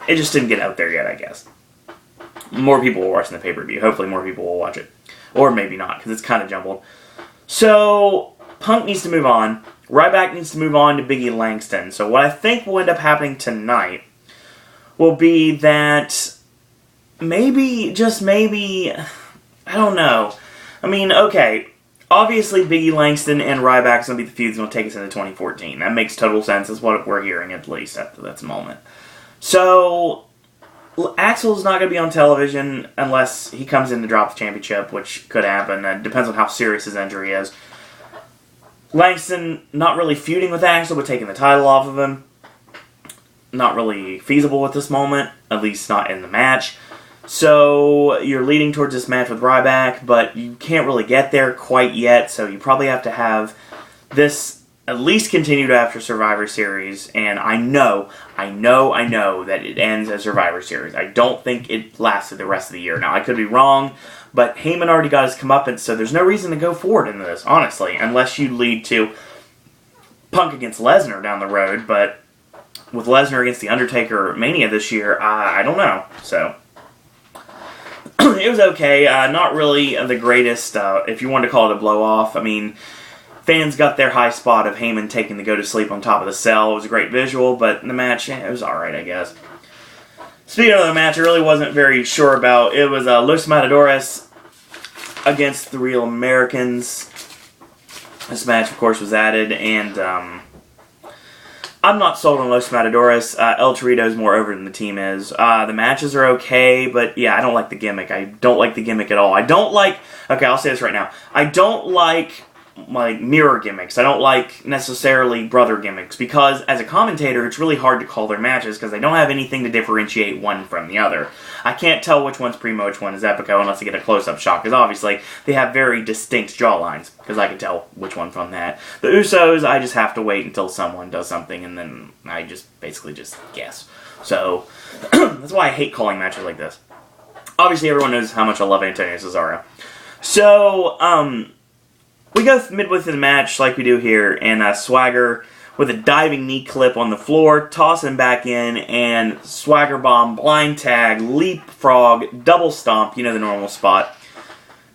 it just didn't get out there yet, I guess. More people were watching the pay-per-view. Hopefully more people will watch it. Or maybe not, because it's kind of jumbled. So, Punk needs to move on. Ryback needs to move on to Big E Langston. So what I think will end up happening tonight will be that maybe, just maybe, I don't know. I mean, okay, obviously Big E Langston and Ryback's going to be the feud's going to take us into 2014. That makes total sense. That's what we're hearing, at least, at the moment. So, Axel's not going to be on television unless he comes in to drop the championship, which could happen. It depends on how serious his injury is. Langston, not really feuding with Axel, but taking the title off of him. Not really feasible at this moment, at least not in the match. So, you're leading towards this match with Ryback, but you can't really get there quite yet, so you probably have to have this at least continued after Survivor Series, and I know that it ends as Survivor Series. I don't think it lasted the rest of the year. Now, I could be wrong, but Heyman already got his comeuppance, so there's no reason to go forward into this, honestly, unless you lead to Punk against Lesnar down the road, but with Lesnar against The Undertaker Mania this year, I don't know, so it was okay. Not really the greatest, if you want to call it a blow-off. I mean, fans got their high spot of Heyman taking the go-to-sleep on top of the cell. It was a great visual, but in the match, it was alright, I guess. Speaking of the match, I really wasn't very sure about. It was Los Matadores against the Real Americans. This match, of course, was added, and I'm not sold on Los Matadores. El Torito's more over than the team is. The matches are okay, but yeah, I don't like the gimmick. I don't like the gimmick at all. I don't like... Okay, I'll say this right now. I don't like mirror gimmicks. I don't like necessarily brother gimmicks, because as a commentator it's really hard to call their matches because they don't have anything to differentiate one from the other. I can't tell which one's Primo, which one is Epico unless I get a close-up shot, because obviously they have very distinct jawlines, because I can tell which one from that. The Usos, I just have to wait until someone does something and then I just basically just guess. So that's why I hate calling matches like this. Obviously everyone knows how much I love Antonio Cesaro. So we go midway through the match like we do here, and Swagger with a diving knee clip on the floor, toss him back in, and Swagger bomb, blind tag, leapfrog, double stomp, you know the normal spot.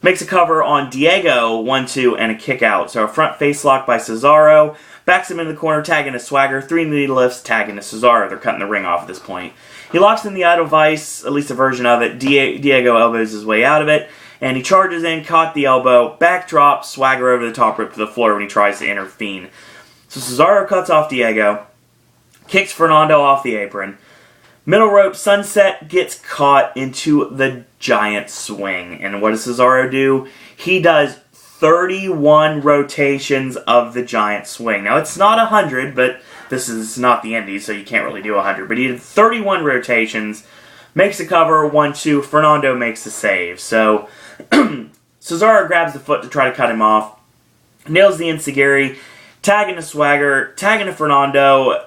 Makes a cover on Diego, 1-2, and a kick out. So a front face lock by Cesaro, backs him into the corner, tagging to Swagger, 3 knee lifts, tagging to Cesaro. They're cutting the ring off at this point. He locks in the Idol Vice, at least a version of it. Diego elbows his way out of it, and he charges in, caught the elbow, backdrop, Swagger over the top rope to the floor when he tries to intervene. So Cesaro cuts off Diego, kicks Fernando off the apron. Middle rope sunset, gets caught into the giant swing. And what does Cesaro do? He does 31 rotations of the giant swing. Now, it's not 100, but this is not the Indies, so you can't really do 100. But he did 31 rotations, makes the cover, 1-2, Fernando makes the save. So Cesaro grabs the foot to try to cut him off, nails the enziguri, tagging to Swagger, tagging to Fernando,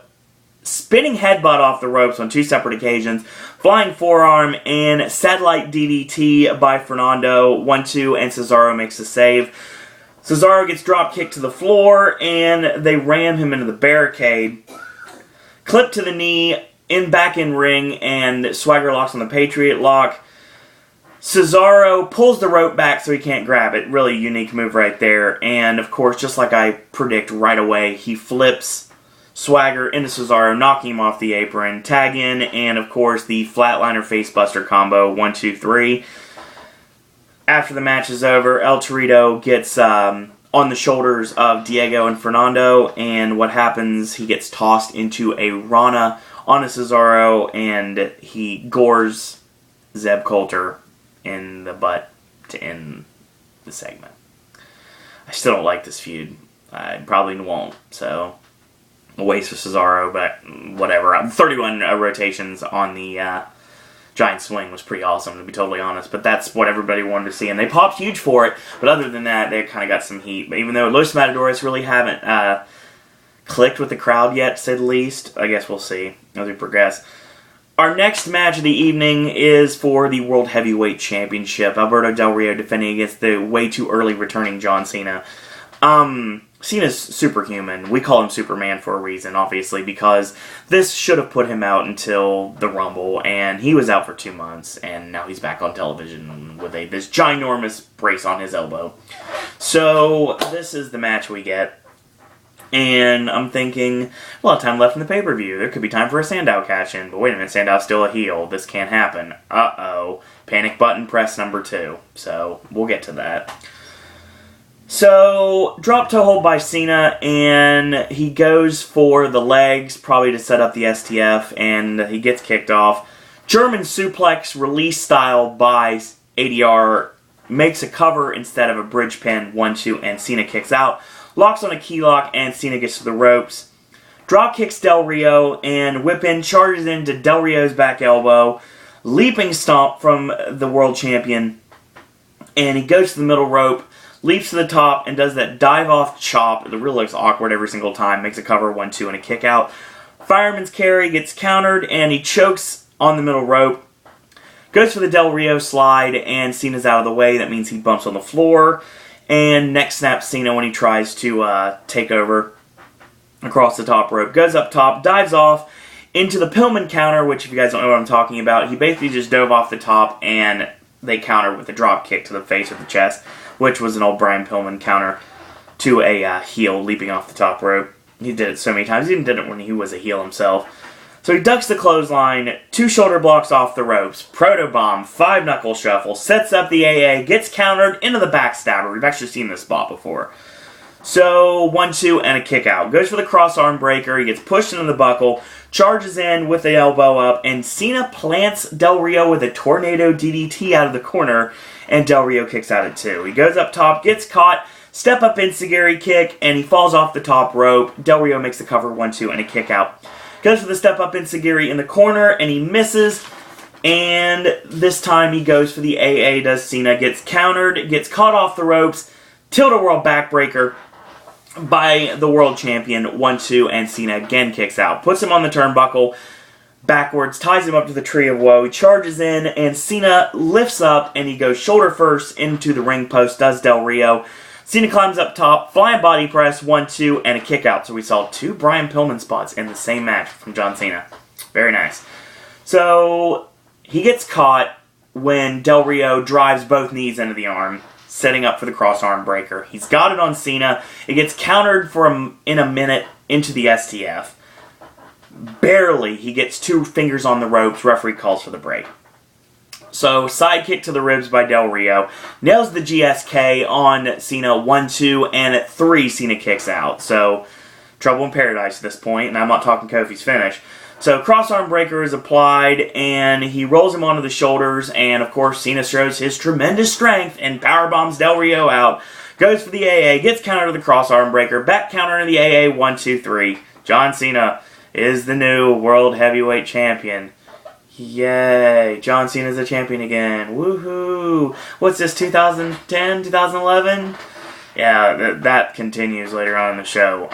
spinning headbutt off the ropes on 2 separate occasions, flying forearm, and satellite DDT by Fernando, 1-2, and Cesaro makes the save. Cesaro gets drop kicked to the floor, and they ram him into the barricade. Clip to the knee, back in ring, and Swagger locks on the Patriot lock. Cesaro pulls the rope back so he can't grab it. Really unique move right there. And, of course, just like I predict right away, he flips Swagger into Cesaro, knocking him off the apron. Tag in, and, of course, the Flatliner Facebuster combo, 1, 2, 3. After the match is over, El Torito gets on the shoulders of Diego and Fernando, and what happens, he gets tossed into a Rana on a Cesaro, and he gores Zeb Coulter in the butt to end the segment. I still don't like this feud. I probably won't, so waits for Cesaro, but whatever. 31 rotations on the Giant Swing was pretty awesome, to be totally honest. But that's what everybody wanted to see, and they popped huge for it. But other than that, they kind of got some heat. But even though Los Matadores really haven't clicked with the crowd yet, to say the least, I guess we'll see as we progress. Our next match of the evening is for the World Heavyweight Championship. Alberto Del Rio defending against the way too early returning John Cena. Cena's superhuman. We call him Superman for a reason, obviously, because this should have put him out until the Rumble, and he was out for 2 months, and now he's back on television with this ginormous brace on his elbow. So, this is the match we get. And I'm thinking, a lot of time left in the pay-per-view. There could be time for a Sandow cash-in. But wait a minute, Sandow's still a heel. This can't happen. Uh-oh. Panic button press number 2. So, we'll get to that. So, drop toe hold by Cena, and he goes for the legs, probably to set up the STF, and he gets kicked off. German suplex release style by ADR, makes a cover instead of a bridge pin, 1-2, and Cena kicks out. Locks on a key lock, and Cena gets to the ropes. Drop kicks Del Rio, and whip in, charges into Del Rio's back elbow. Leaping stomp from the world champion. And he goes to the middle rope, leaps to the top, and does that dive-off chop. The really looks awkward every single time. Makes a cover, 1-2, and a kick out. Fireman's carry gets countered, and he chokes on the middle rope. Goes for the Del Rio slide, and Cena's out of the way. That means he bumps on the floor. And neck snaps Cena when he tries to take over across the top rope. Goes up top, dives off into the Pillman counter, which if you guys don't know what I'm talking about, he basically just dove off the top and they countered with a drop kick to the face or the chest, which was an old Brian Pillman counter to a heel leaping off the top rope. He did it so many times. He even did it when he was a heel himself. So he ducks the clothesline, 2 shoulder blocks off the ropes, proto-bomb, 5-knuckle shuffle, sets up the AA, gets countered into the backstabber. We've actually seen this spot before. So, 1-2, and a kick out. Goes for the cross arm breaker, he gets pushed into the buckle, charges in with the elbow up, and Cena plants Del Rio with a tornado DDT out of the corner, and Del Rio kicks out at 2. He goes up top, gets caught, step up enziguri kick, and he falls off the top rope. Del Rio makes the cover, 1-2, and a kick out. Goes for the step-up enziguri in the corner, and he misses. And this time he goes for the AA, does Cena. Gets countered, gets caught off the ropes. Tilt-a-whirl backbreaker by the world champion, 1-2, and Cena again kicks out. Puts him on the turnbuckle backwards, ties him up to the Tree of Woe. He charges in, and Cena lifts up, and he goes shoulder first into the ring post, does Del Rio. Cena climbs up top, flying body press, 1-2, and a kick out. So we saw 2 Brian Pillman spots in the same match from John Cena. Very nice. So he gets caught when Del Rio drives both knees into the arm, setting up for the cross arm breaker. He's got it on Cena. It gets countered in a minute into the STF. Barely. He gets 2 fingers on the ropes. Referee calls for the break. So, side kick to the ribs by Del Rio. Nails the GSK on Cena, 1-2, and at 3, Cena kicks out. So, trouble in paradise at this point, and I'm not talking Kofi's finish. So, cross-arm breaker is applied, and he rolls him onto the shoulders, and of course, Cena shows his tremendous strength and powerbombs Del Rio out. Goes for the AA, gets counter to the cross-arm breaker, back counter to the AA, 1-2-3. John Cena is the new World Heavyweight Champion. Yay! John Cena's a champion again. Woohoo! What's this, 2010, 2011? Yeah, that continues later on in the show.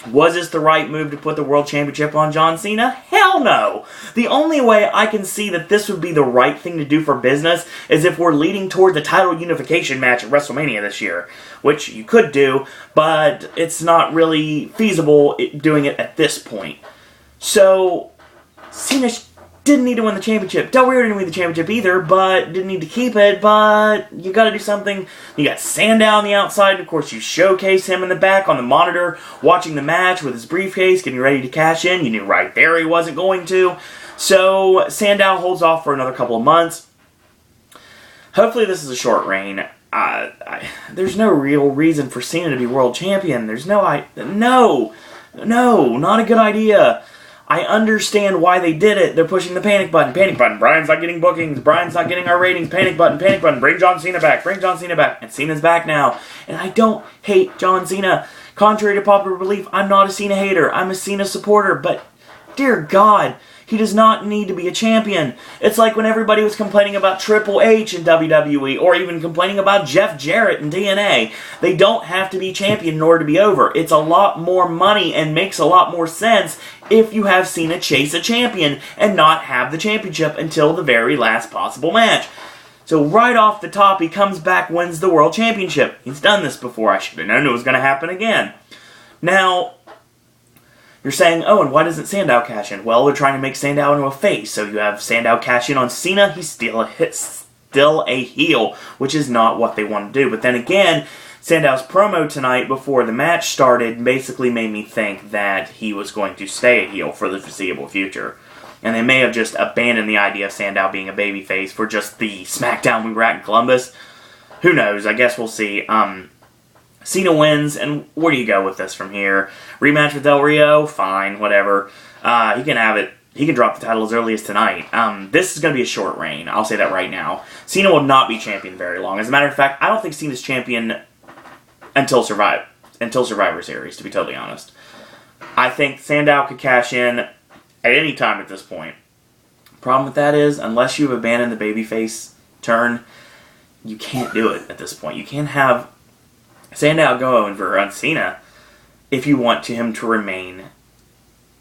Was this the right move to put the World Championship on John Cena? Hell no! The only way I can see that this would be the right thing to do for business is if we're leading toward the title unification match at WrestleMania this year. Which you could do, but it's not really feasible doing it at this point. So, Cena didn't need to win the championship. Del Rio didn't win the championship either, but didn't need to keep it, but you gotta do something. You got Sandow on the outside, and of course you showcase him in the back on the monitor, watching the match with his briefcase, getting ready to cash in. You knew right there he wasn't going to. So, Sandow holds off for another couple of months. Hopefully this is a short reign. There's no real reason for Cena to be world champion. There's no, not a good idea. I understand why they did it. They're pushing the panic button. Panic button. Brian's not getting bookings. Brian's not getting our ratings. Panic button. Panic button. Bring John Cena back. Bring John Cena back. And Cena's back now. And I don't hate John Cena. Contrary to popular belief, I'm not a Cena hater. I'm a Cena supporter, but dear God, he does not need to be a champion. It's like when everybody was complaining about Triple H in WWE, or even complaining about Jeff Jarrett in TNA. They don't have to be champion in order to be over. It's a lot more money and makes a lot more sense if you have Cena chase a champion and not have the championship until the very last possible match. So right off the top, he comes back, wins the World Championship. He's done this before. I should have known it was going to happen again. Now, you're saying, oh, and why doesn't Sandow cash in? Well, they're trying to make Sandow into a face. So you have Sandow cash in on Cena. He's still a heel, which is not what they want to do. But then again, Sandow's promo tonight before the match started basically made me think that he was going to stay a heel for the foreseeable future. And they may have just abandoned the idea of Sandow being a babyface for just the SmackDown we were at in Columbus. Who knows? I guess we'll see. Cena wins, and where do you go with this from here? Rematch with Del Rio? Fine, whatever. He can have it. He can drop the title as early as tonight. This is going to be a short reign. I'll say that right now. Cena will not be champion very long. As a matter of fact, I don't think Cena's champion until Survivor Series, to be totally honest. I think Sandow could cash in at any time at this point. Problem with that is, unless you've abandoned the babyface turn, you can't do it at this point. You can't have Sandow go over on Cena if you want him to remain.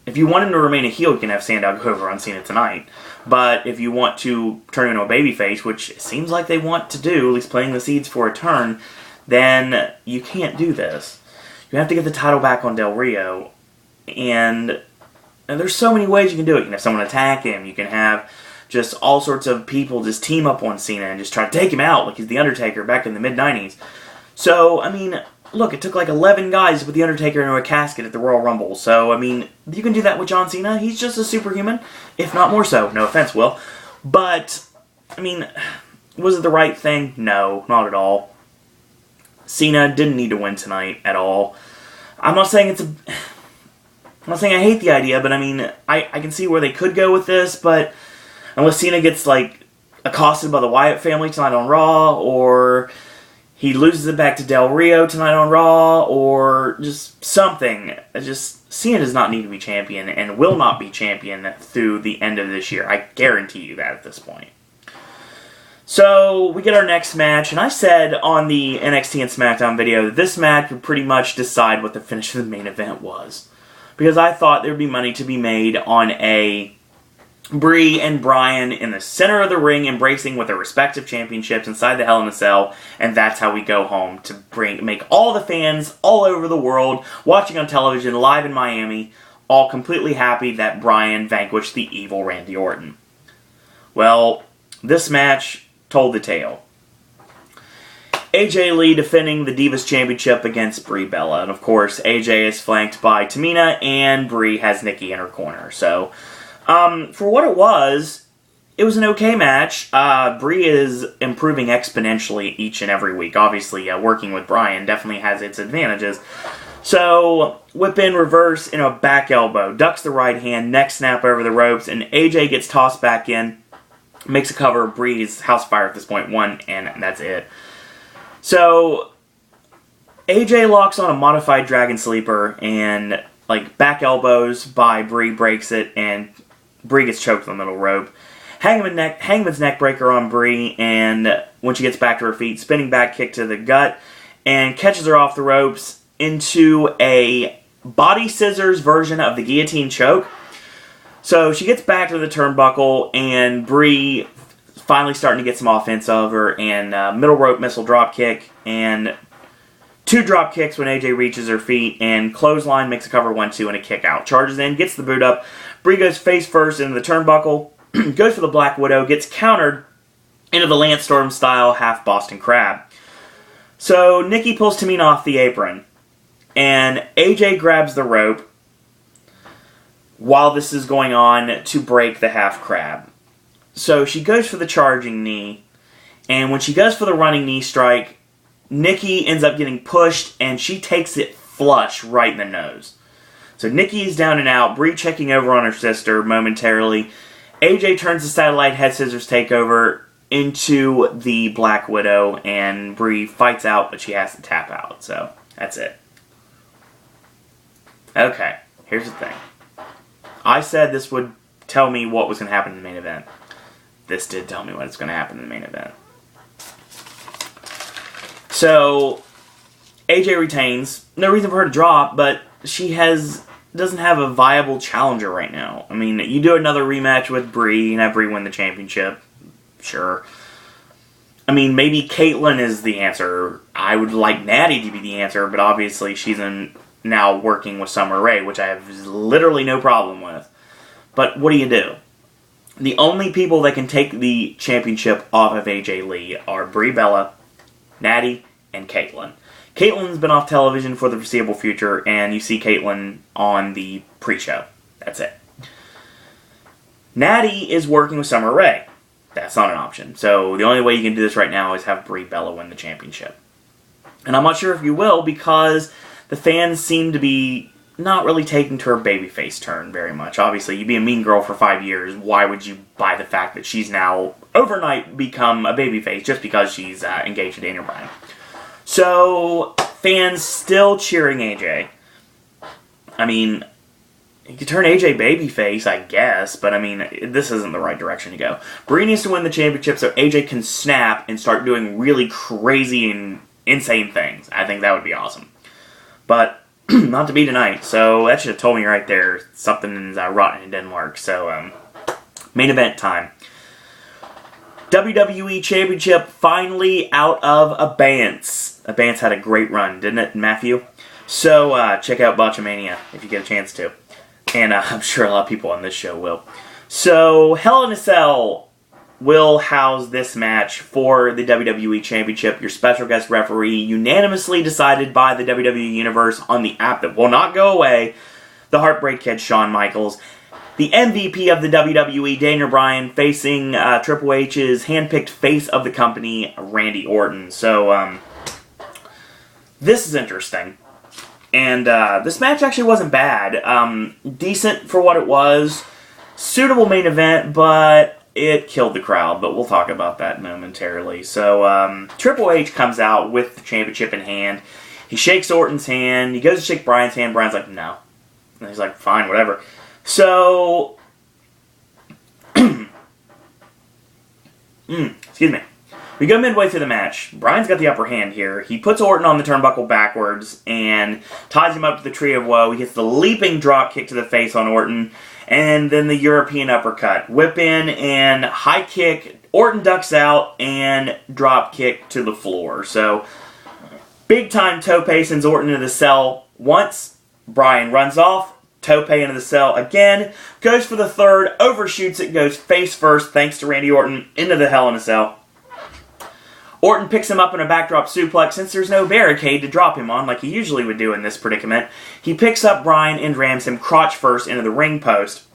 If you want him to remain a heel, you can have Sandow go over on Cena tonight. But if you want to turn him into a babyface, which it seems like they want to do, at least playing the seeds for a turn, then you can't do this. You have to get the title back on Del Rio. And there's so many ways you can do it. You can have someone attack him. You can have just all sorts of people just team up on Cena and just try to take him out like he's The Undertaker back in the mid-90s. So, I mean, look, it took like 11 guys to put The Undertaker into a casket at the Royal Rumble. So, I mean, you can do that with John Cena. He's just a superhuman, if not more so. No offense, Will. But, I mean, was it the right thing? No, not at all. Cena didn't need to win tonight at all. I'm not saying I hate the idea, but I mean, I can see where they could go with this, but unless Cena gets, like, accosted by the Wyatt family tonight on Raw, or he loses it back to Del Rio tonight on Raw, or just something. Cena does not need to be champion, and will not be champion through the end of this year. I guarantee you that at this point. So, we get our next match, and I said on the NXT and SmackDown video that this match would pretty much decide what the finish of the main event was. Because I thought there would be money to be made on a Brie and Bryan in the center of the ring embracing with their respective championships inside the Hell in a Cell, and that's how we go home to make all the fans all over the world watching on television live in Miami all completely happy that Bryan vanquished the evil Randy Orton. Well, this match told the tale. AJ Lee defending the Divas Championship against Brie Bella, and of course AJ is flanked by Tamina and Brie has Nikki in her corner. So for what it was an okay match. Brie is improving exponentially each and every week. Obviously, working with Bryan definitely has its advantages. So, whip in, reverse, in a back elbow, ducks the right hand, neck snap over the ropes, and AJ gets tossed back in, makes a cover. Brie's house fire at this point, one, and that's it. So, AJ locks on a modified Dragon Sleeper, and back elbows by Brie, breaks it, and Brie gets choked on the middle rope. Hangman's neck breaker on Brie, and when she gets back to her feet, spinning back kick to the gut, and catches her off the ropes into a body scissors version of the guillotine choke. So she gets back to the turnbuckle, and Brie finally starting to get some offense over, and middle rope missile drop kick, and 2 drop kicks when AJ reaches her feet, and clothesline makes a cover 1-2 and a kick out. Charges in, gets the boot up. Brie goes face first into the turnbuckle, goes for the Black Widow, gets countered into the Lance Storm style half Boston Crab. So Nikki pulls Tamina off the apron, and AJ grabs the rope while this is going on to break the half crab. So she goes for the charging knee, and when she goes for the running knee strike, Nikki ends up getting pushed, and she takes it flush right in the nose. So Nikki's down and out, Brie checking over on her sister momentarily. AJ turns the satellite head scissors takeover into the Black Widow, and Brie fights out, but she has to tap out. So that's it. Okay, here's the thing. I said this would tell me what was going to happen in the main event. This did tell me what's going to happen in the main event. So, AJ retains. No reason for her to drop, but she doesn't have a viable challenger right now. I mean, you do another rematch with Brie and have Brie win the championship. Sure. I mean, maybe Caitlyn is the answer. I would like Natty to be the answer, but obviously she's now working with Summer Rae, which I have literally no problem with. But what do you do? The only people that can take the championship off of AJ Lee are Brie Bella, Natty, and Caitlyn. Caitlyn's been off television for the foreseeable future, and you see Caitlyn on the pre-show. That's it. Natty is working with Summer Rae. That's not an option. So the only way you can do this right now is have Brie Bella win the championship. And I'm not sure if you will, because the fans seem to be not really taking to her babyface turn very much. Obviously, you'd be a mean girl for 5 years. Why would you buy the fact that she's now overnight become a babyface just because she's engaged to Daniel Bryan? So, fans still cheering AJ. I mean, you could turn AJ babyface, I guess, but I mean, this isn't the right direction to go. Brie needs to win the championship so AJ can snap and start doing really crazy and insane things. I think that would be awesome. But not to be tonight, so that should have told me right there something's rotten in Denmark. So, main event time. WWE Championship finally out of abeyance. Abeyance had a great run, didn't it, Matthew? So, check out Botchamania if you get a chance to. And I'm sure a lot of people on this show will. So, Hell in a Cell will house this match for the WWE Championship. Your special guest referee unanimously decided by the WWE Universe on the app that will not go away, the Heartbreak Kid Shawn Michaels. The MVP of the WWE, Daniel Bryan, facing Triple H's handpicked face of the company, Randy Orton. So, this is interesting. And this match actually wasn't bad. Decent for what it was. Suitable main event, but it killed the crowd, but we'll talk about that momentarily. So, Triple H comes out with the championship in hand. He shakes Orton's hand. He goes to shake Bryan's hand. Bryan's like, no. And he's like, fine, whatever. So, excuse me. We go midway through the match. Bryan's got the upper hand here. He puts Orton on the turnbuckle backwards and ties him up to the Tree of Woe. He gets the leaping drop kick to the face on Orton. And then the European uppercut. Whip in and high kick. Orton ducks out and drop kick to the floor. So, big time tope sends Orton into the cell once. Bryan runs off. Tope into the cell again. Goes for the third. Overshoots it. Goes face first thanks to Randy Orton into the Hell in a Cell. Orton picks him up in a backdrop suplex. Since there's no barricade to drop him on like he usually would do in this predicament, he picks up Bryan and rams him crotch first into the ring post.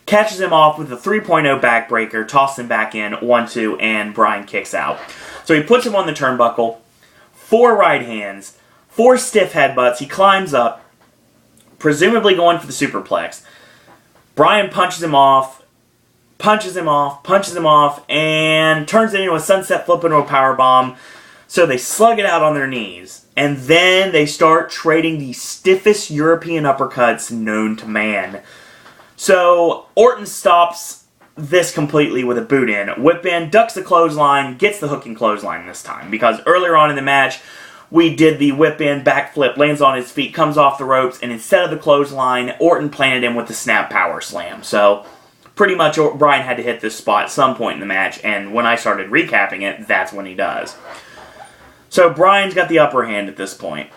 Catches him off with a 3.0 backbreaker, tosses him back in, 1-2, and Bryan kicks out. So he puts him on the turnbuckle, 4 right hands, 4 stiff headbutts. He climbs up, presumably going for the superplex. Bryan punches him off, and turns it into a sunset flip into a powerbomb. So they slug it out on their knees. And then they start trading the stiffest European uppercuts known to man. So Orton stops this completely with a boot in. Whip in, ducks the clothesline, gets the hooking clothesline this time. Because earlier on in the match, we did the whip in, backflip, lands on his feet, comes off the ropes, and instead of the clothesline, Orton planted him with the snap power slam. So pretty much Bryan had to hit this spot at some point in the match, and when I started recapping it, that's when he does. So Bryan's got the upper hand at this point.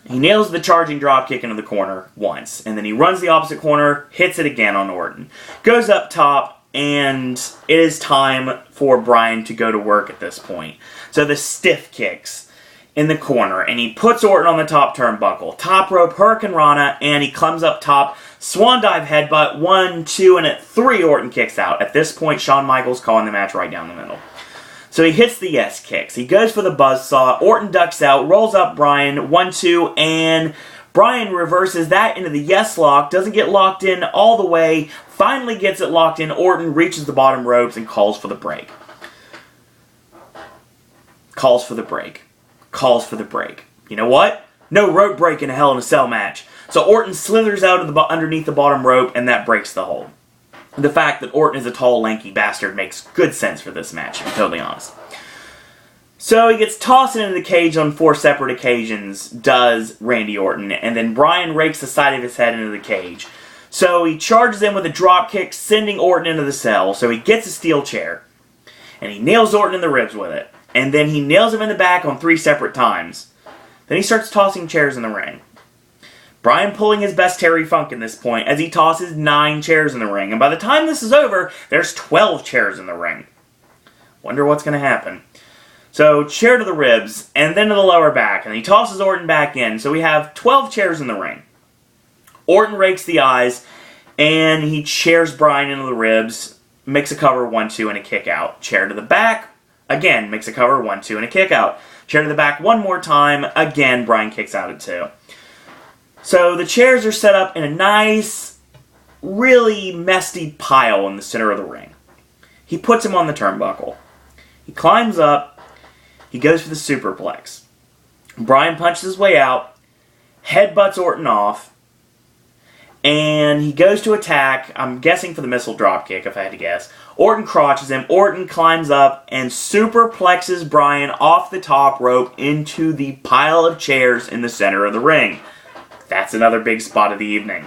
He nails the charging dropkick into the corner once, and then he runs the opposite corner, hits it again on Orton. Goes up top, and it is time for Bryan to go to work at this point. So the stiff kicks in the corner, and he puts Orton on the top turnbuckle. Top rope, Hurricane Rana, and he comes up top. Swan dive headbutt, 1, 2, and at 3, Orton kicks out. At this point, Shawn Michaels calling the match right down the middle. So he hits the yes kicks. He goes for the buzzsaw. Orton ducks out, rolls up Bryan, 1, 2, and Bryan reverses that into the yes lock. Doesn't get locked in all the way. Finally gets it locked in. Orton reaches the bottom ropes and calls for the break. Calls for the break. Calls for the break. You know what? No rope break in a Hell in a Cell match. So Orton slithers out of underneath the bottom rope, and that breaks the hold. The fact that Orton is a tall, lanky bastard makes good sense for this match, to be totally honest. So he gets tossed into the cage on 4 separate occasions, does Randy Orton, and then Bryan rakes the side of his head into the cage. So he charges in with a drop kick, sending Orton into the cell. So he gets a steel chair, and he nails Orton in the ribs with it. And then he nails him in the back on 3 separate times. Then he starts tossing chairs in the ring. Bryan pulling his best Terry Funk in this point as he tosses 9 chairs in the ring. And by the time this is over, there's 12 chairs in the ring. Wonder what's going to happen. So, chair to the ribs, and then to the lower back. And he tosses Orton back in. So we have 12 chairs in the ring. Orton rakes the eyes, and he chairs Bryan into the ribs. Makes a cover, 1-2, and a kick out. Chair to the back, again, makes a cover, 1-2, and a kick out. Chair to the back one more time, again, Bryan kicks out at 2. So the chairs are set up in a nice, really messy pile in the center of the ring. He puts him on the turnbuckle. He climbs up. He goes for the superplex. Bryan punches his way out, headbutts Orton off, and he goes to attack, I'm guessing for the missile dropkick, if I had to guess. Orton crotches him. Orton climbs up and superplexes Bryan off the top rope into the pile of chairs in the center of the ring. That's another big spot of the evening.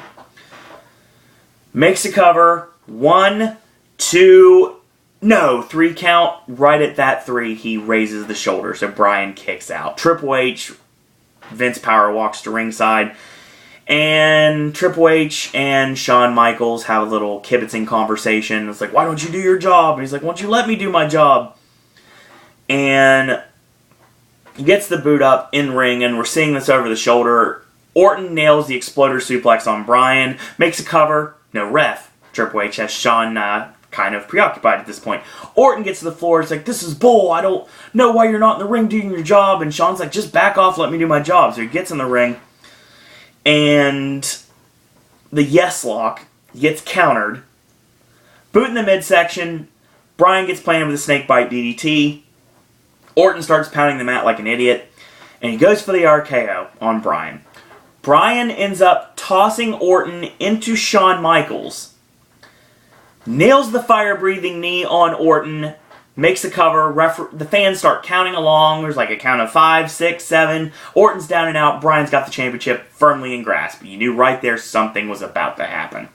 Makes a cover. 1, 2, no, 3 count. Right at that 3, he raises the shoulder, so Bryan kicks out. Triple H, Vince Power walks to ringside, and Triple H and Shawn Michaels have a little kibitzing conversation. It's like, why don't you do your job? And he's like, why don't you let me do my job? And he gets the boot up in ring, and we're seeing this over the shoulder. Orton nails the exploder suplex on Bryan, makes a cover, no ref. Triple H has Shawn kind of preoccupied at this point. Orton gets to the floor, it's like, this is bull, I don't know why you're not in the ring doing your job, and Shawn's like, just back off, let me do my job. So he gets in the ring, and the yes lock gets countered. Boot in the midsection, Bryan gets planted with a snakebite DDT. Orton starts pounding the mat like an idiot, and he goes for the RKO on Bryan. Bryan ends up tossing Orton into Shawn Michaels, nails the fire-breathing knee on Orton, makes the cover. The fans start counting along. There's like a count of 5, 6, 7. Orton's down and out. Bryan's got the championship firmly in grasp. You knew right there something was about to happen.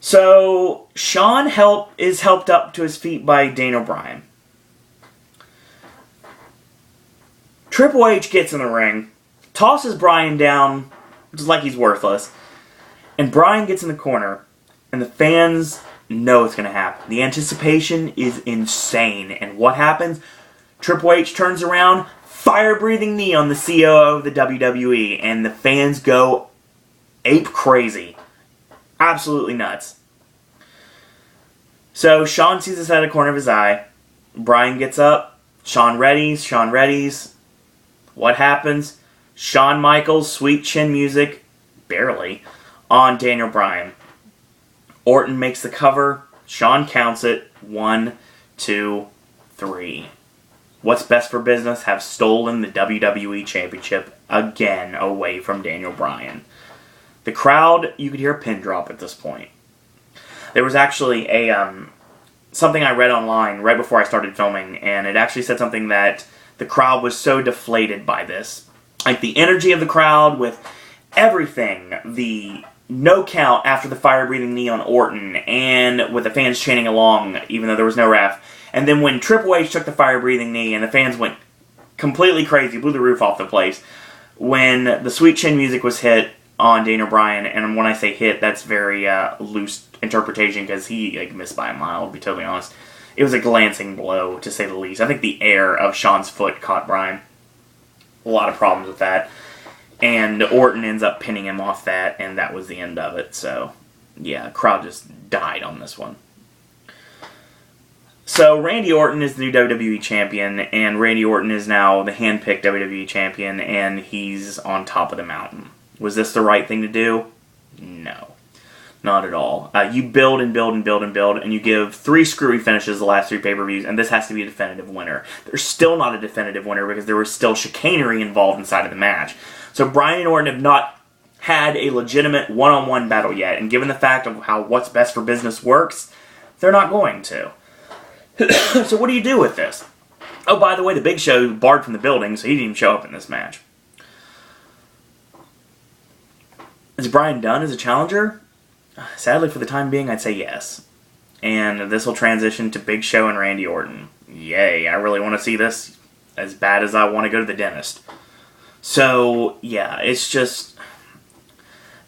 So, Shawn is helped up to his feet by Daniel Bryan. Triple H gets in the ring, tosses Bryan down, just like he's worthless, and Bryan gets in the corner, and the fans know it's going to happen. The anticipation is insane, and what happens? Triple H turns around, fire-breathing knee on the COO of the WWE, and the fans go ape crazy. Absolutely nuts. So Shawn sees this out of the corner of his eye. Bryan gets up, Shawn readies. What happens? Shawn Michaels, sweet chin music, barely, on Daniel Bryan. Orton makes the cover. Shawn counts it. 1, 2, 3. What's best for business? Have stolen the WWE Championship again away from Daniel Bryan. The crowd, you could hear a pin drop at this point. There was actually something I read online right before I started filming, and it actually said something that the crowd was so deflated by this. Like, the energy of the crowd with everything, the no count after the fire-breathing knee on Orton, and with the fans chanting along, even though there was no ref. And then when Triple H took the fire-breathing knee, and the fans went completely crazy, blew the roof off the place, when the sweet chin music was hit on Daniel Bryan, and when I say hit, that's very loose interpretation, because he missed by a mile, to be totally honest. It was a glancing blow, to say the least. I think the air of Shawn's foot caught Bryan. A lot of problems with that. And Orton ends up pinning him off that, and that was the end of it. So, yeah, crowd just died on this one. So, Randy Orton is the new WWE Champion, and Randy Orton is now the hand-picked WWE Champion, and he's on top of the mountain. Was this the right thing to do? No. Not at all. You build and build and build and build, and you give 3 screwy finishes the last 3 pay-per-views, and this has to be a definitive winner. There's still not a definitive winner because there was still chicanery involved inside of the match. So Bryan and Orton have not had a legitimate one-on-one battle yet, and given the fact of how what's best for business works, they're not going to. So what do you do with this? Oh, by the way, the Big Show barred from the building, so he didn't even show up in this match. Is Bryan done as a challenger? Sadly, for the time being, I'd say yes. And this will transition to Big Show and Randy Orton. Yay, I really want to see this as bad as I want to go to the dentist. So, yeah, it's just...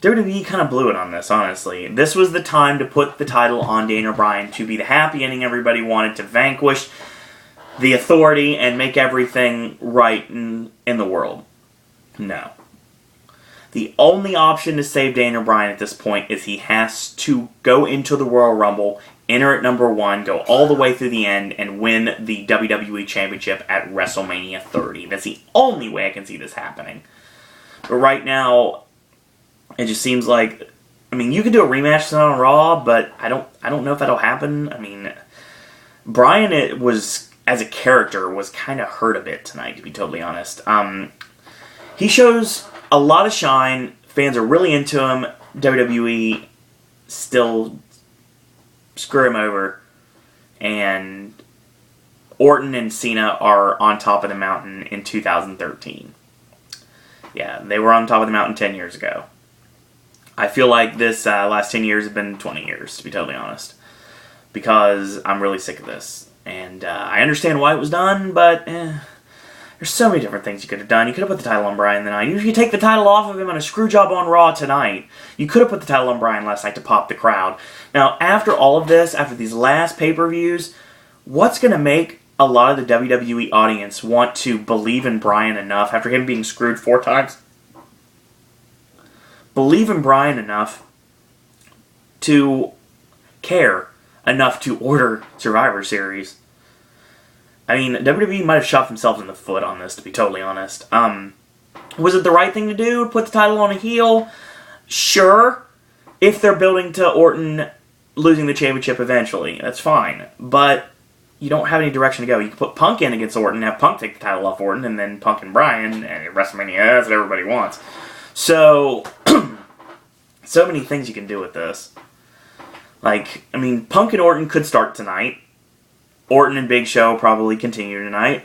WWE kind of blew it on this, honestly. This was the time to put the title on Daniel Bryan to be the happy ending everybody wanted, to vanquish the Authority and make everything right in the world. No. The only option to save Daniel Bryan at this point is he has to go into the Royal Rumble, enter at number 1, go all the way through the end, and win the WWE Championship at WrestleMania 30. That's the only way I can see this happening. But right now, it just seems like, I mean, you could do a rematch on Raw, but I don't know if that'll happen. I mean, Bryan, it was, as a character, was kind of hurt a bit tonight, to be totally honest. He shows a lot of shine. Fans are really into him. WWE still screw him over. And Orton and Cena are on top of the mountain in 2013. Yeah, they were on top of the mountain 10 years ago. I feel like this last 10 years have been 20 years, to be totally honest. Because I'm really sick of this. And I understand why it was done, but there's so many different things you could have done. You could have put the title on Bryan tonight. You could take the title off of him on a screw job on Raw tonight. You could have put the title on Bryan last night to pop the crowd. Now, after all of this, after these last pay-per-views, what's going to make a lot of the WWE audience want to believe in Bryan enough after him being screwed 4 times? Believe in Bryan enough to care enough to order Survivor Series. I mean, WWE might have shot themselves in the foot on this, to be totally honest. Was it the right thing to do, to put the title on a heel? Sure. If they're building to Orton losing the championship eventually, that's fine. But you don't have any direction to go. You can put Punk in against Orton, have Punk take the title off Orton, and then Punk and Bryan, and at WrestleMania, that's what everybody wants. So, so many things you can do with this. Like, I mean, Punk and Orton could start tonight. Orton and Big Show probably continue tonight.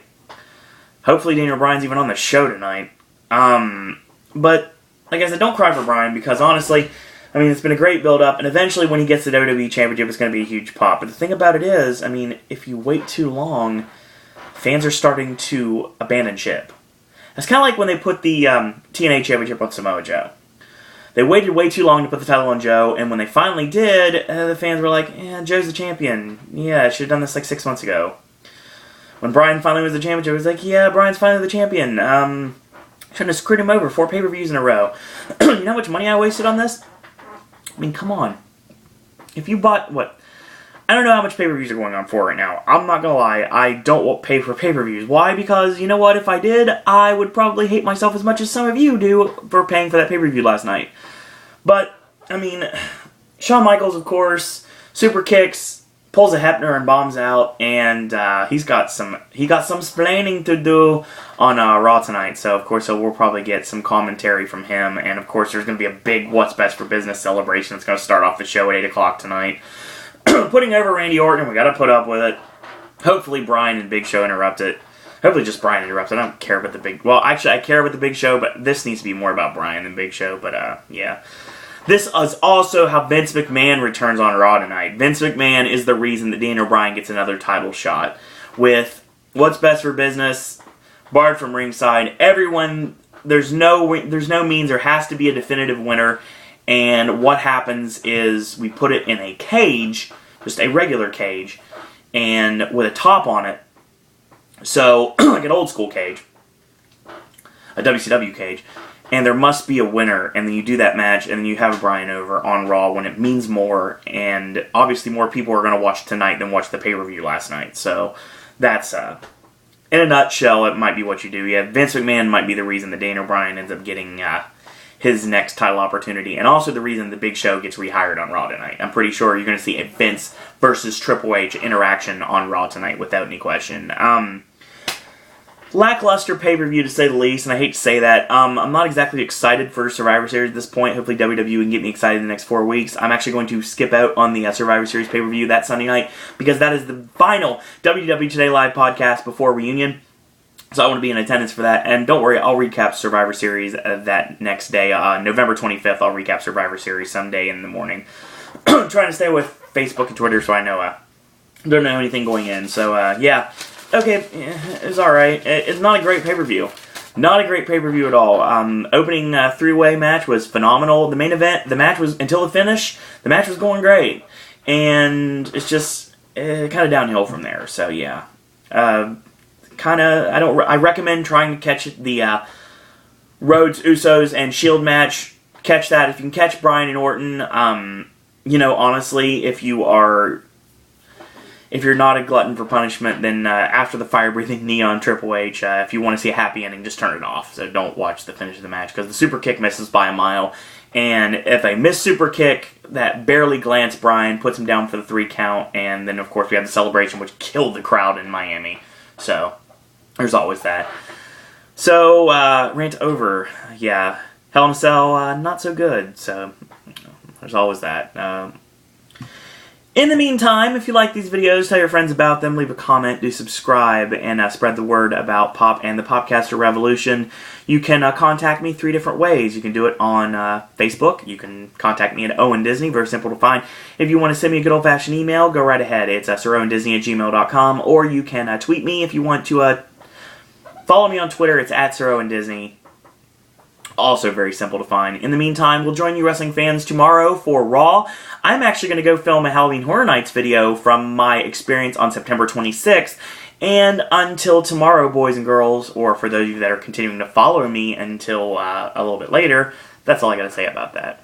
Hopefully Daniel Bryan's even on the show tonight. But, like I said, don't cry for Bryan, because honestly, I mean, it's been a great build-up, and eventually when he gets the WWE Championship, it's going to be a huge pop. But the thing about it is, I mean, if you wait too long, fans are starting to abandon ship. It's kind of like when they put the TNA Championship on Samoa Joe. They waited way too long to put the title on Joe, and when they finally did, the fans were like, yeah, Joe's the champion. Yeah, I should have done this like 6 months ago. When Bryan finally was the champion, Joe was like, yeah, Bryan's finally the champion. Shouldn't have screwed him over 4 pay-per-views in a row. You know how much money I wasted on this? I mean, come on. If you bought, what? I don't know how much pay-per-views are going on for right now. I'm not gonna lie, I don't pay for pay-per-views. Why? Because, you know what, if I did, I would probably hate myself as much as some of you do for paying for that pay-per-view last night. But, I mean, Shawn Michaels, of course, super kicks, pulls a Hebner and bombs out, and he got some splaining to do on Raw tonight. So, of course, we'll probably get some commentary from him, and of course, there's going to be a big What's Best for Business celebration that's going to start off the show at 8 o'clock tonight. Putting over Randy Orton, we got to put up with it. Hopefully, Bryan and Big Show interrupt it. Hopefully, just Bryan interrupts it. I don't care about the Big... Well, actually, I care about the Big Show, but this needs to be more about Bryan than Big Show. But, yeah. This is also how Vince McMahon returns on Raw tonight. Vince McMahon is the reason that Daniel Bryan gets another title shot. With What's Best for Business, barred from ringside, everyone... There's no means. There has to be a definitive winner. And what happens is we put it in a cage, just a regular cage, and with a top on it. So, like an old school cage, a WCW cage, and there must be a winner, and then you do that match, and then you have Bryan over on Raw when it means more, and obviously more people are going to watch tonight than watch the pay-per-view last night. So, that's, in a nutshell, it might be what you do. Yeah, Vince McMahon might be the reason that Daniel Bryan ends up getting his next title opportunity, and also the reason the Big Show gets rehired on Raw tonight. I'm pretty sure you're going to see a Vince versus Triple H interaction on Raw tonight without any question. Lackluster pay-per-view to say the least, and I hate to say that. I'm not exactly excited for Survivor Series at this point. Hopefully WWE can get me excited in the next 4 weeks. I'm actually going to skip out on the Survivor Series pay-per-view that Sunday night because that is the final WWE Today Live podcast before Reunion. So I want to be in attendance for that. And don't worry, I'll recap Survivor Series that next day. November 25th, I'll recap Survivor Series Sunday in the morning. I'm trying to stay with Facebook and Twitter so I know don't know anything going in. So, yeah. Okay, it's alright. It's not a great pay-per-view. Not a great pay-per-view at all. Opening three-way match was phenomenal. The main event, the match was, until the finish, the match was going great. And it's just kind of downhill from there. So, yeah. I recommend trying to catch the Rhodes, Usos, and Shield match. Catch that. If you can catch Bryan and Orton, honestly, if you're not a glutton for punishment, then after the fire-breathing knee on Triple H, if you want to see a happy ending, just turn it off. So don't watch the finish of the match, because the super kick misses by a mile. And if a missed super kick that barely glanced Bryan puts him down for the 3 count, and then, of course, we have the celebration, which killed the crowd in Miami. So there's always that. So, rant over. Yeah, Hell in a Cell, not so good. So there's always that. In the meantime, if you like these videos, tell your friends about them, leave a comment, do subscribe, and spread the word about Pop and the Popcaster Revolution. You can contact me 3 different ways. You can do it on Facebook. You can contact me at Owen Disney, very simple to find. If you want to send me a good old-fashioned email, go right ahead. It's SirOwenDisney@gmail.com, or you can tweet me if you want to follow me on Twitter. It's @SirOwenDisney. Also very simple to find. In the meantime, we'll join you wrestling fans tomorrow for Raw. I'm actually going to go film a Halloween Horror Nights video from my experience on September 26th. And until tomorrow, boys and girls, or for those of you that are continuing to follow me until a little bit later, that's all I got to say about that.